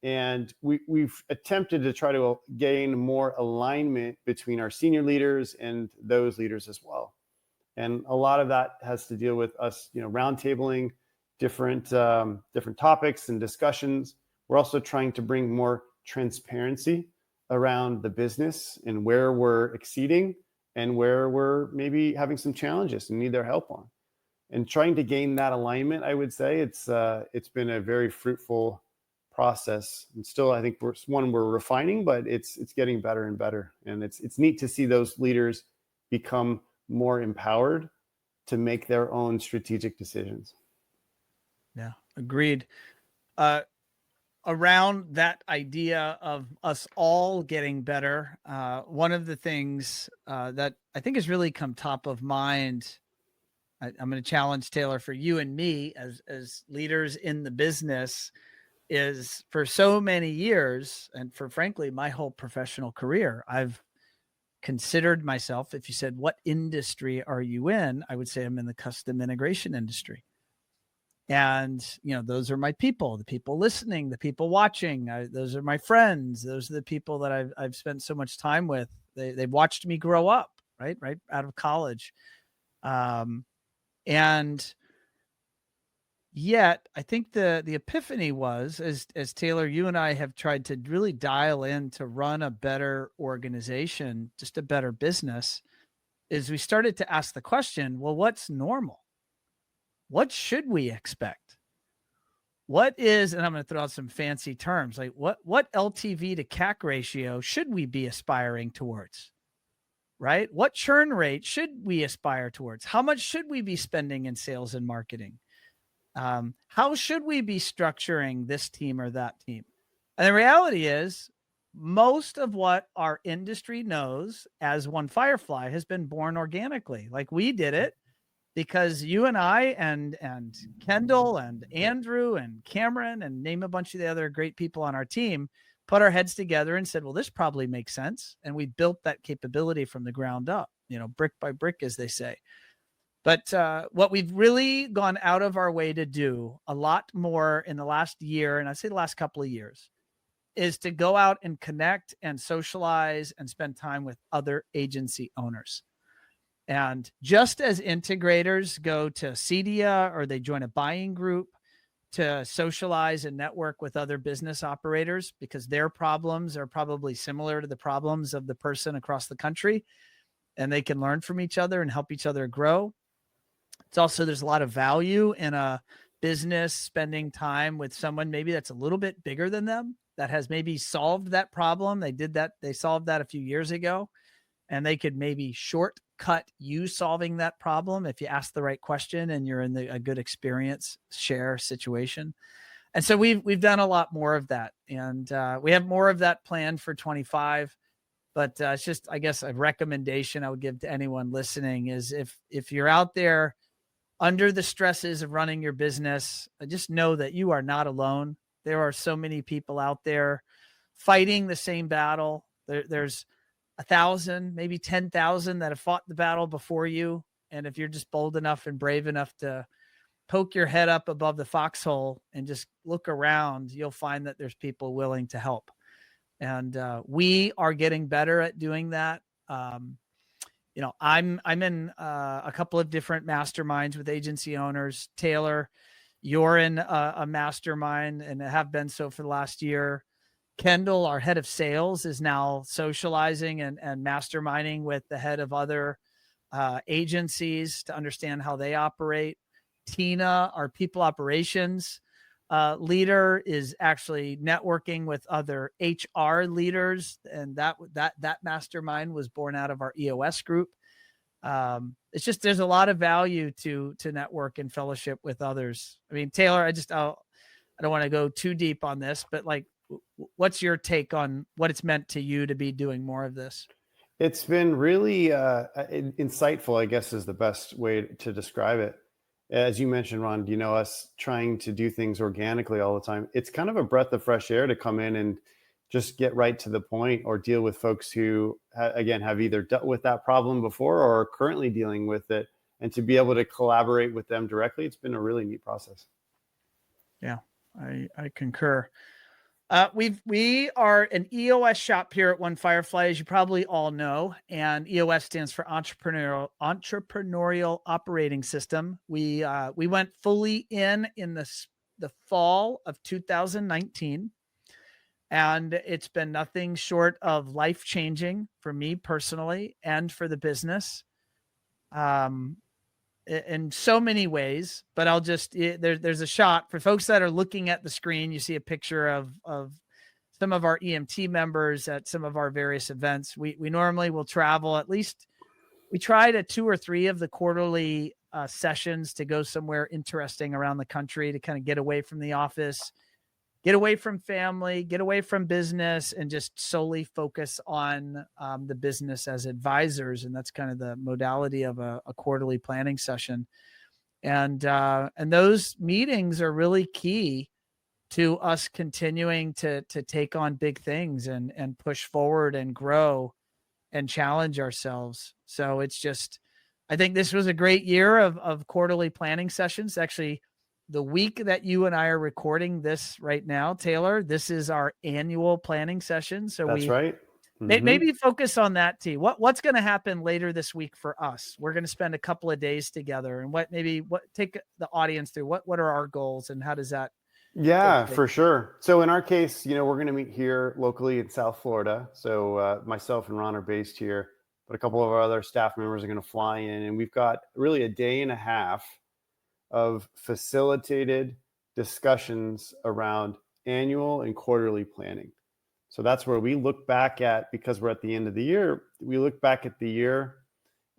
And we've attempted to try to gain more alignment between our senior leaders and those leaders as well. And a lot of that has to deal with us, roundtabling different topics and discussions. We're also trying to bring more transparency around the business and where we're exceeding and where we're maybe having some challenges and need their help on. And trying to gain that alignment, I would say it's been a very fruitful process. And still, I think we're refining, but it's getting better and better. And it's neat to see those leaders become more empowered to make their own strategic decisions. Yeah, agreed. Around that idea of us all getting better, one of the things that I think has really come top of mind, I'm going to challenge Taylor, for you and me as leaders in the business, is for so many years, and for frankly my whole professional career, I've considered myself, if you said, what industry are you in? I would say I'm in the custom integration industry. And, those are my people, the people listening, the people watching. Those are my friends. Those are the people that I've spent so much time with. They've watched me grow up, right out of college. And yet I think the epiphany was, as Taylor, you and I have tried to really dial in to run a better organization, just a better business, is we started to ask the question, well, what's normal? What should we expect? What is, and I'm going to throw out some fancy terms, like what LTV to CAC ratio should we be aspiring towards? Right? What churn rate should we aspire towards? How much should we be spending in sales and marketing? How should we be structuring this team or that team? And the reality is, most of what our industry knows as One Firefly has been born organically. Like, we did it because you and I and Kendall and Andrew and Cameron and name a bunch of the other great people on our team put our heads together and said, well, this probably makes sense. And we built that capability from the ground up, brick by brick, as they say. But what we've really gone out of our way to do a lot more in the last year, and I'd say the last couple of years, is to go out and connect and socialize and spend time with other agency owners. And just as integrators go to CEDIA or they join a buying group to socialize and network with other business operators because their problems are probably similar to the problems of the person across the country, and they can learn from each other and help each other grow. It's also, there's a lot of value in a business spending time with someone maybe that's a little bit bigger than them, that has maybe solved that problem. They solved that a few years ago, and they could maybe shortcut you solving that problem if you ask the right question and you're in a good experience share situation. And so we've done a lot more of that, and we have more of that planned for 25. But it's just, I guess, a recommendation I would give to anyone listening is if you're out there under the stresses of running your business, just know that you are not alone. There are so many people out there fighting the same battle. There's 1,000, maybe 10,000 that have fought the battle before you. And if you're just bold enough and brave enough to poke your head up above the foxhole and just look around, you'll find that there's people willing to help. And we are getting better at doing that. I'm in a couple of different masterminds with agency owners. Taylor, you're in a mastermind and have been so for the last year. Kendall, our head of sales, is now socializing and masterminding with the head of other agencies to understand how they operate. Tina, our people operations leader, is actually networking with other HR leaders, and that mastermind was born out of our EOS group. It's just, there's a lot of value to network and fellowship with others. I mean, Taylor, I don't want to go too deep on this, but like, what's your take on what it's meant to you to be doing more of this? It's been really insightful, I guess, is the best way to describe it. As you mentioned, Ron, us trying to do things organically all the time. It's kind of a breath of fresh air to come in and just get right to the point, or deal with folks who, again, have either dealt with that problem before or are currently dealing with it, and to be able to collaborate with them directly. It's been a really neat process. Yeah, I concur. We are an EOS shop here at One Firefly, as you probably all know, and EOS stands for Entrepreneurial Operating System. We went fully in the fall of 2019, and it's been nothing short of life-changing for me personally and for the business. In so many ways, but I'll just, there's a shot for folks that are looking at the screen. You see a picture of some of our EMT members at some of our various events. We normally will travel, at least we try to 2 or 3 of the quarterly sessions to go somewhere interesting around the country to kind of get away from the office, get away from family, get away from business, and just solely focus on the business as advisors. And that's kind of the modality of a quarterly planning session. And those meetings are really key to us continuing to take on big things and push forward and grow and challenge ourselves. So it's just, I think this was a great year of quarterly planning sessions. Actually, the week that you and I are recording this right now, Taylor, this is our annual planning session. So That's right. Maybe focus on that, T. What's going to happen later this week for us? We're going to spend a couple of days together, and take the audience through what are our goals and how does that? Yeah, for sure. So in our case, we're going to meet here locally in South Florida. So myself and Ron are based here, but a couple of our other staff members are going to fly in, and we've got really a day and a half of facilitated discussions around annual and quarterly planning. So that's where we look back at, because we're at the end of the year, we look back at the year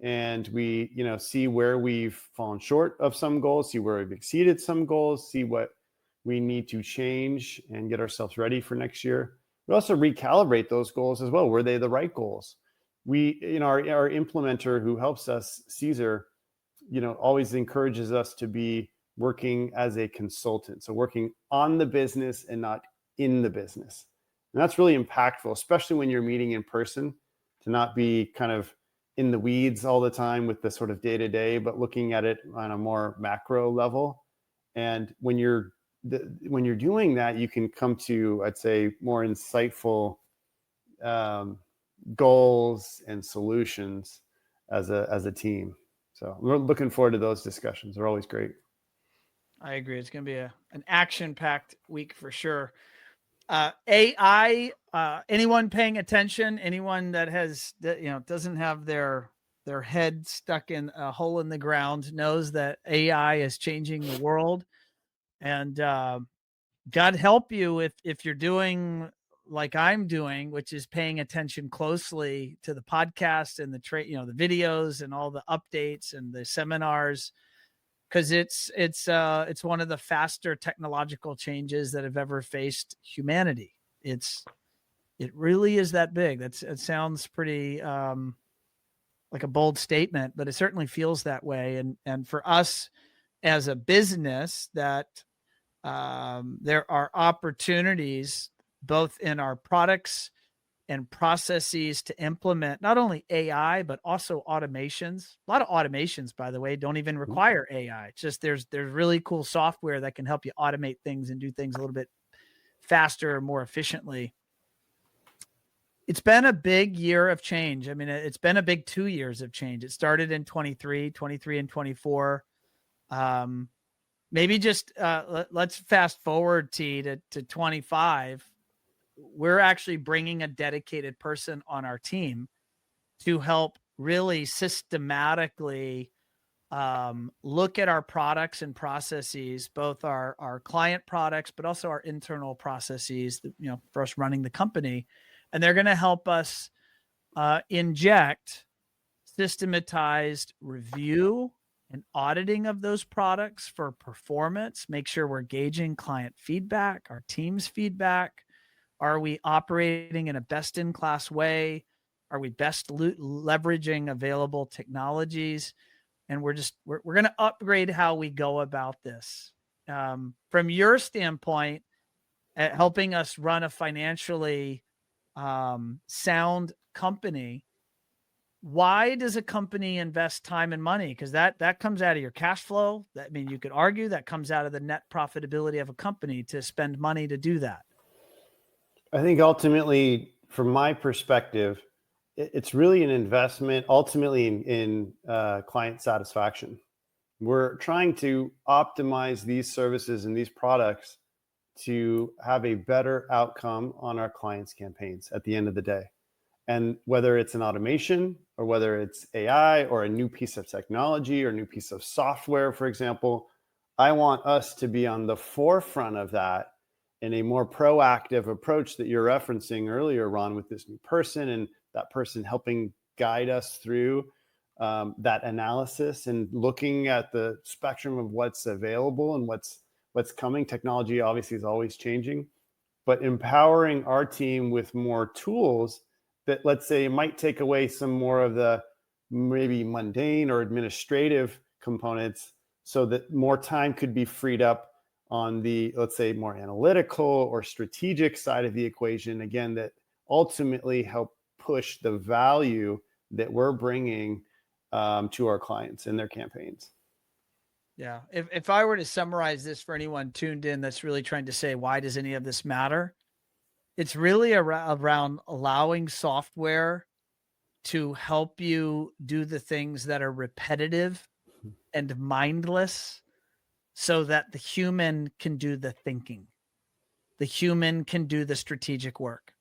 and we, see where we've fallen short of some goals, see where we've exceeded some goals, see what we need to change and get ourselves ready for next year. We also recalibrate those goals as well. Were they the right goals? We, our implementer who helps us, Caesar, always encourages us to be working as a consultant. So working on the business and not in the business. And that's really impactful, especially when you're meeting in person, to not be kind of in the weeds all the time with the sort of day-to-day, but looking at it on a more macro level. And when you're doing that, you can come to, I'd say, more insightful goals and solutions as a team. So we're looking forward to those discussions. They're always great. I agree. It's going to be an action-packed week for sure. AI, anyone paying attention, anyone that doesn't have their head stuck in a hole in the ground knows that AI is changing the world. And God help you if you're doing like I'm doing, which is paying attention closely to the podcast and the videos and all the updates and the seminars, because it's one of the faster technological changes that have ever faced humanity. It really is that big. It sounds pretty like a bold statement, but it certainly feels that way. And for us as a business, that there are opportunities both in our products and processes to implement not only AI, but also automations. A lot of automations, by the way, don't even require AI. It's just there's really cool software that can help you automate things and do things a little bit faster and more efficiently. It's been a big year of change. I mean, it's been a big 2 years of change. It started in 23 and 24. Maybe just let's fast forward to 25. We're actually bringing a dedicated person on our team to help really systematically look at our products and processes, both our client products, but also our internal processes, for us running the company. And they're going to help us inject systematized review and auditing of those products for performance, make sure we're gauging client feedback, our team's feedback. Are we operating in a best-in-class way? Are we best leveraging available technologies? And we're going to upgrade how we go about this. From your standpoint, at helping us run a financially sound company, why does a company invest time and money? Because that comes out of your cash flow. You could argue that comes out of the net profitability of a company to spend money to do that. I think ultimately, from my perspective, it's really an investment ultimately in client satisfaction. We're trying to optimize these services and these products to have a better outcome on our clients' campaigns at the end of the day. And whether it's an automation or whether it's AI or a new piece of technology or a new piece of software, for example, I want us to be on the forefront of that in a more proactive approach that you're referencing earlier, Ron, with this new person and that person helping guide us through that analysis and looking at the spectrum of what's available and what's coming. Technology obviously is always changing, but empowering our team with more tools that, let's say, might take away some more of the maybe mundane or administrative components so that more time could be freed up on the, let's say, more analytical or strategic side of the equation, again, that ultimately help push the value that we're bringing to our clients in their campaigns. Yeah. If I were to summarize this for anyone tuned in that's really trying to say, why does any of this matter? It's really around allowing software to help you do the things that are repetitive and mindless so that the human can do the thinking. The human can do the strategic work.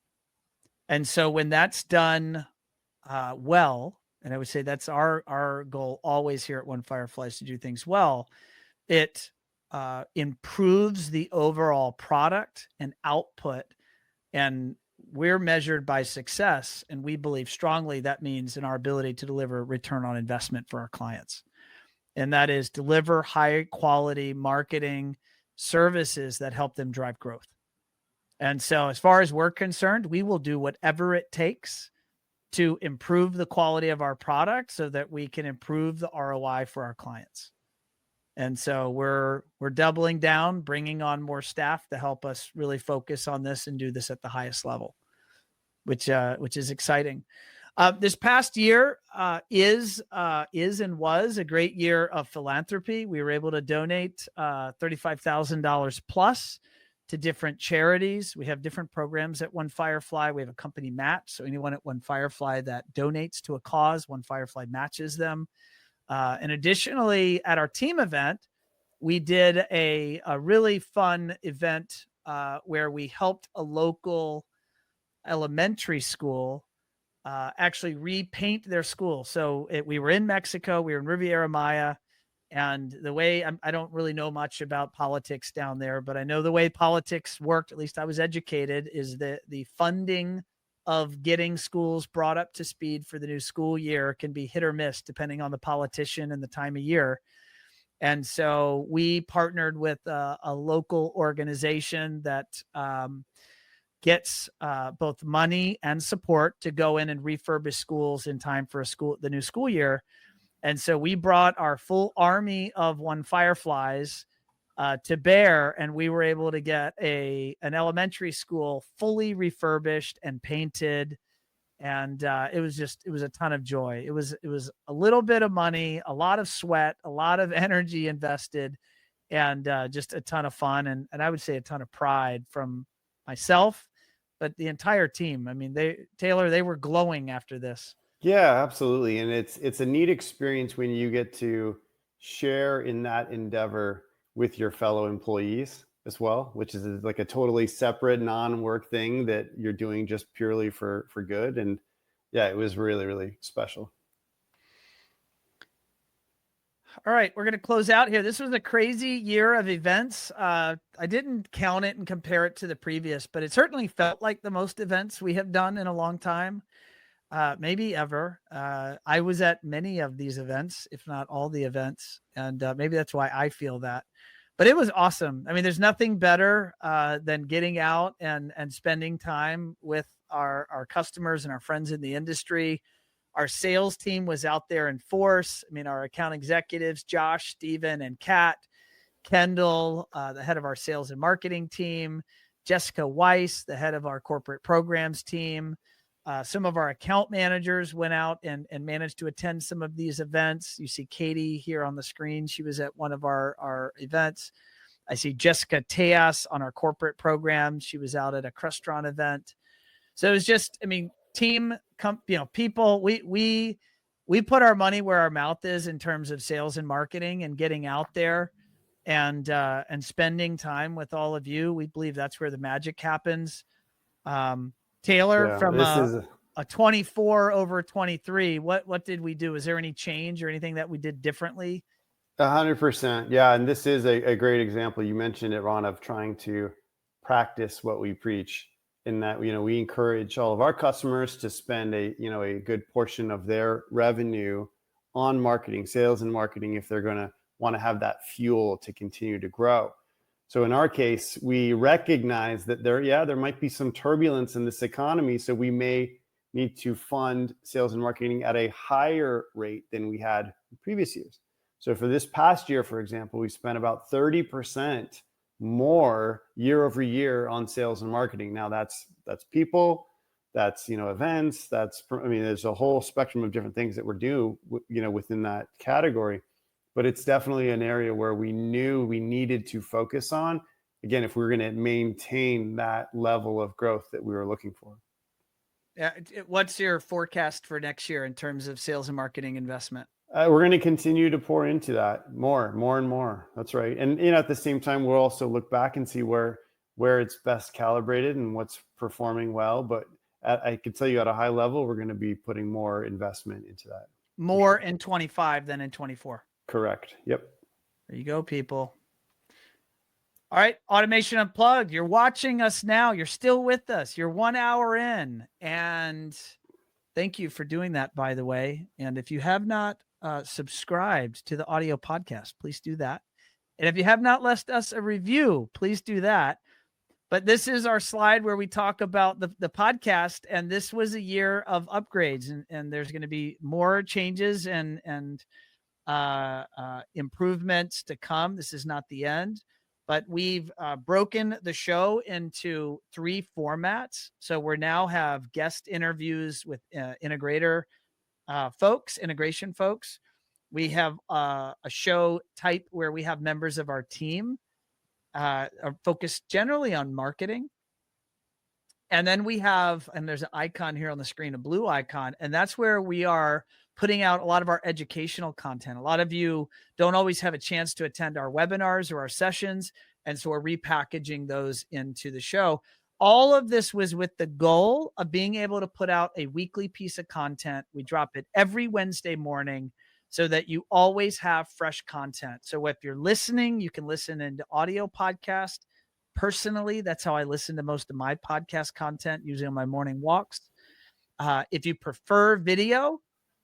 And so when that's done well, and I would say that's our goal always here at One Firefly is to do things well, it improves the overall product and output. And we're measured by success. And we believe strongly that means in our ability to deliver return on investment for our clients. And that is deliver high quality marketing services that help them drive growth. And so as far as we're concerned, we will do whatever it takes to improve the quality of our product so that we can improve the ROI for our clients. And so we're doubling down, bringing on more staff to help us really focus on this and do this at the highest level, which is exciting. This past year is and was a great year of philanthropy. We were able to donate $35,000 plus to different charities. We have different programs at One Firefly. We have a company match. So anyone at One Firefly that donates to a cause, One Firefly matches them. And additionally, at our team event, we did a really fun event where we helped a local elementary school actually repaint their school. So we were in Mexico, we were in Riviera Maya, and the way I don't really know much about politics down there, but I know the way politics worked, at least I was educated, is that the funding of getting schools brought up to speed for the new school year can be hit or miss depending on the politician and the time of year. And so we partnered with a local organization that gets both money and support to go in and refurbish schools in time for the new school year. And so we brought our full army of One Fireflies to bear, and we were able to get an elementary school fully refurbished and painted. And it was a ton of joy. It was a little bit of money, a lot of sweat, a lot of energy invested, and just a ton of fun. And I would say a ton of pride from myself, but the entire team. I mean, Taylor, they were glowing after this. Yeah, absolutely. And it's a neat experience when you get to share in that endeavor with your fellow employees as well, which is like a totally separate non-work thing that you're doing just purely for good. And yeah, it was really, really special. All right, we're going to close out here. This was a crazy year of events. I didn't count it and compare it to the previous, but it certainly felt like the most events we have done in a long time. Maybe ever. I was at many of these events, if not all the events. And maybe that's why I feel that. But it was awesome. I mean, there's nothing better than getting out and spending time with our customers and our friends in the industry. Our sales team was out there in force. I mean, our account executives, Josh, Steven, and Kat, Kendall, the head of our sales and marketing team, Jessica Weiss, the head of our corporate programs team. Some of our account managers went out and managed to attend some of these events. You see Katie here on the screen. She was at one of our events. I see Jessica Teas on our corporate program. She was out at a Crestron event. So it was just, I mean, people, we put our money where our mouth is in terms of sales and marketing and getting out there and spending time with all of you. We believe that's where the magic happens. Taylor, from a 24 over 23, what did we do? Is there any change or anything that we did differently? 100%. Yeah. And this is a great example. You mentioned it, Ron, of trying to practice what we preach, in that, we encourage all of our customers to spend a good portion of their revenue on marketing, sales and marketing, if they're going to want to have that fuel to continue to grow. So in our case, we recognize that there might be some turbulence in this economy. So we may need to fund sales and marketing at a higher rate than we had in previous years. So for this past year, for example, we spent about 30% more year over year on sales and marketing. Now that's people, that's, events, there's a whole spectrum of different things that we're doing, within that category. But it's definitely an area where we knew we needed to focus on, again, if we were going to maintain that level of growth that we were looking for. Yeah. What's your forecast for next year in terms of sales and marketing investment? We're going to continue to pour into that more and more. That's right. And at the same time, we'll also look back and see where it's best calibrated and what's performing well. But I can tell you at a high level, we're going to be putting more investment into that. More in 25 than in 24. Correct. Yep. There you go, people. All right, Automation Unplugged. You're watching us now. You're still with us. You're 1 hour in. And thank you for doing that, by the way. And if you have not subscribed to the audio podcast, please do that. And if you have not left us a review, please do that. But this is our slide where we talk about the podcast. And this was a year of upgrades. And there's going to be more changes and improvements to come. This is not the end. But we've broken the show into 3 formats. So we now have guest interviews with integration folks. We have a show type where we have members of our team are focused generally on marketing. And then we have, and there's an icon here on the screen, a blue icon, and that's where we are putting out a lot of our educational content. A lot of you don't always have a chance to attend our webinars or our sessions, and so we're repackaging those into the show. All of this was with the goal of being able to put out a weekly piece of content. We drop it every Wednesday morning so that you always have fresh content. So if you're listening, you can listen into audio podcast. Personally, that's how I listen to most of my podcast content, usually on my morning walks. If you prefer video,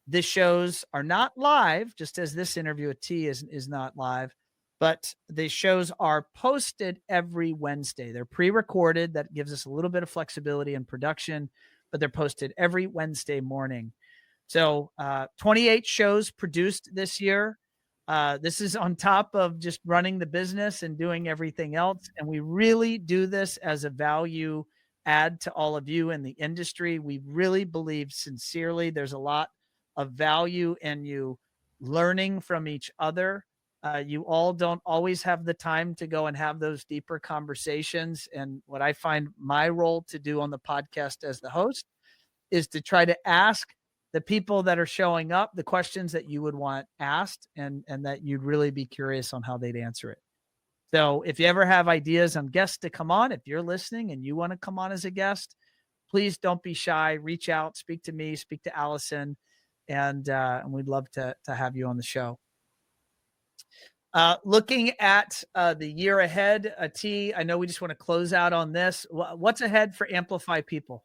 the shows are not live, just as this interview with T is not live, but the shows are posted every Wednesday. They're pre-recorded. That gives us a little bit of flexibility in production, but they're posted every Wednesday morning. So 28 shows produced this year. This is on top of just running the business and doing everything else. And we really do this as a value add to all of you in the industry. We really believe sincerely there's a lot of value in you learning from each other. You all don't always have the time to go and have those deeper conversations. And what I find my role to do on the podcast as the host is to try to ask the people that are showing up the questions that you would want asked and that you'd really be curious on how they'd answer it. So if you ever have ideas on guests to come on, if you're listening and you want to come on as a guest, please don't be shy. Reach out, speak to me, speak to Allison, and we'd love to have you on the show. Looking at the year ahead, T, I know we just want to close out on this. What's ahead for Amplify People?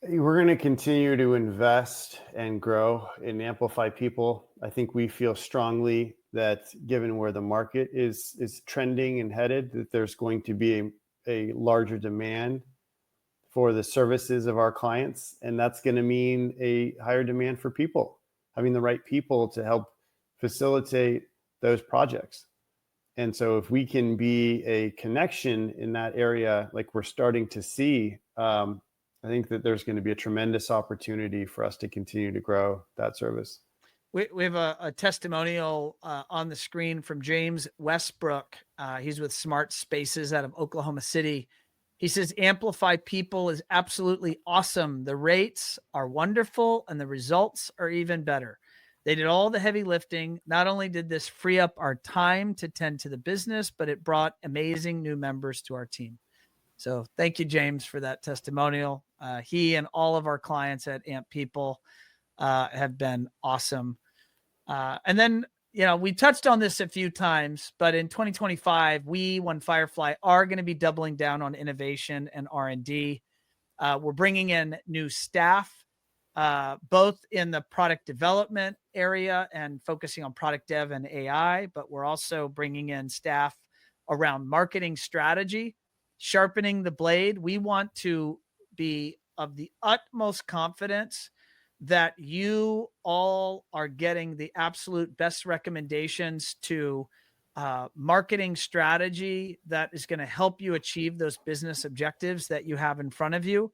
We're going to continue to invest and grow in Amplify People. I think we feel strongly that given where the market is trending and headed, that there's going to be a larger demand for the services of our clients. And that's going to mean a higher demand for people, having the right people to help facilitate those projects. And so if we can be a connection in that area, like we're starting to see, I think that there's going to be a tremendous opportunity for us to continue to grow that service. We have a testimonial on the screen from James Westbrook. He's with Smart Spaces out of Oklahoma City. He says, Amplify People is absolutely awesome. The rates are wonderful and the results are even better. They did all the heavy lifting. Not only did this free up our time to tend to the business, but it brought amazing new members to our team. So thank you, James, for that testimonial. He and all of our clients at Amp People have been awesome. And then, we touched on this a few times, but in 2025, we, One Firefly, are going to be doubling down on innovation and R&D. We're bringing in new staff, both in the product development area and focusing on product dev and AI, but we're also bringing in staff around marketing strategy, sharpening the blade. We want to be of the utmost confidence that you all are getting the absolute best recommendations to marketing strategy that is going to help you achieve those business objectives that you have in front of you.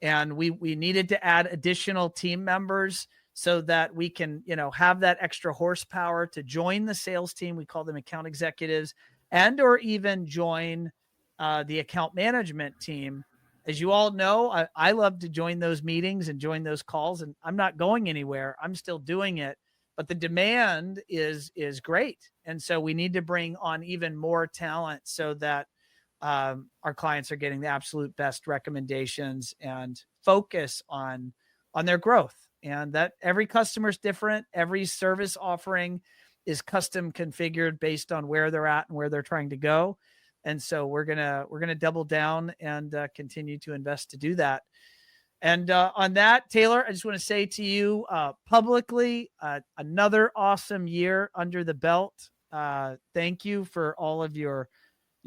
And we needed to add additional team members so that we can, have that extra horsepower to join the sales team. We call them account executives, and or even join the account management team. As you all know, I love to join those meetings and join those calls, and I'm not going anywhere. I'm still doing it, but the demand is great. And so we need to bring on even more talent so that our clients are getting the absolute best recommendations and focus on their growth. And that every customer is different. Every service offering is custom configured based on where they're at and where they're trying to go. And so we're gonna double down and continue to invest to do that. And on that, Taylor, I just want to say to you publicly, another awesome year under the belt. Thank you for all of your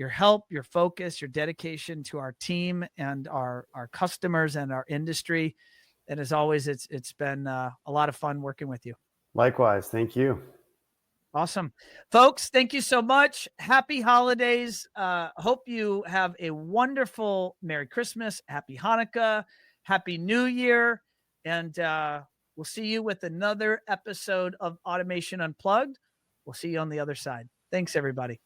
help, your focus, your dedication to our team and our customers and our industry. And as always, it's been a lot of fun working with you. Likewise. Thank you. Awesome. Folks, thank you so much. Happy holidays. Hope you have a wonderful Merry Christmas, Happy Hanukkah, Happy New Year. And we'll see you with another episode of Automation Unplugged. We'll see you on the other side. Thanks, everybody.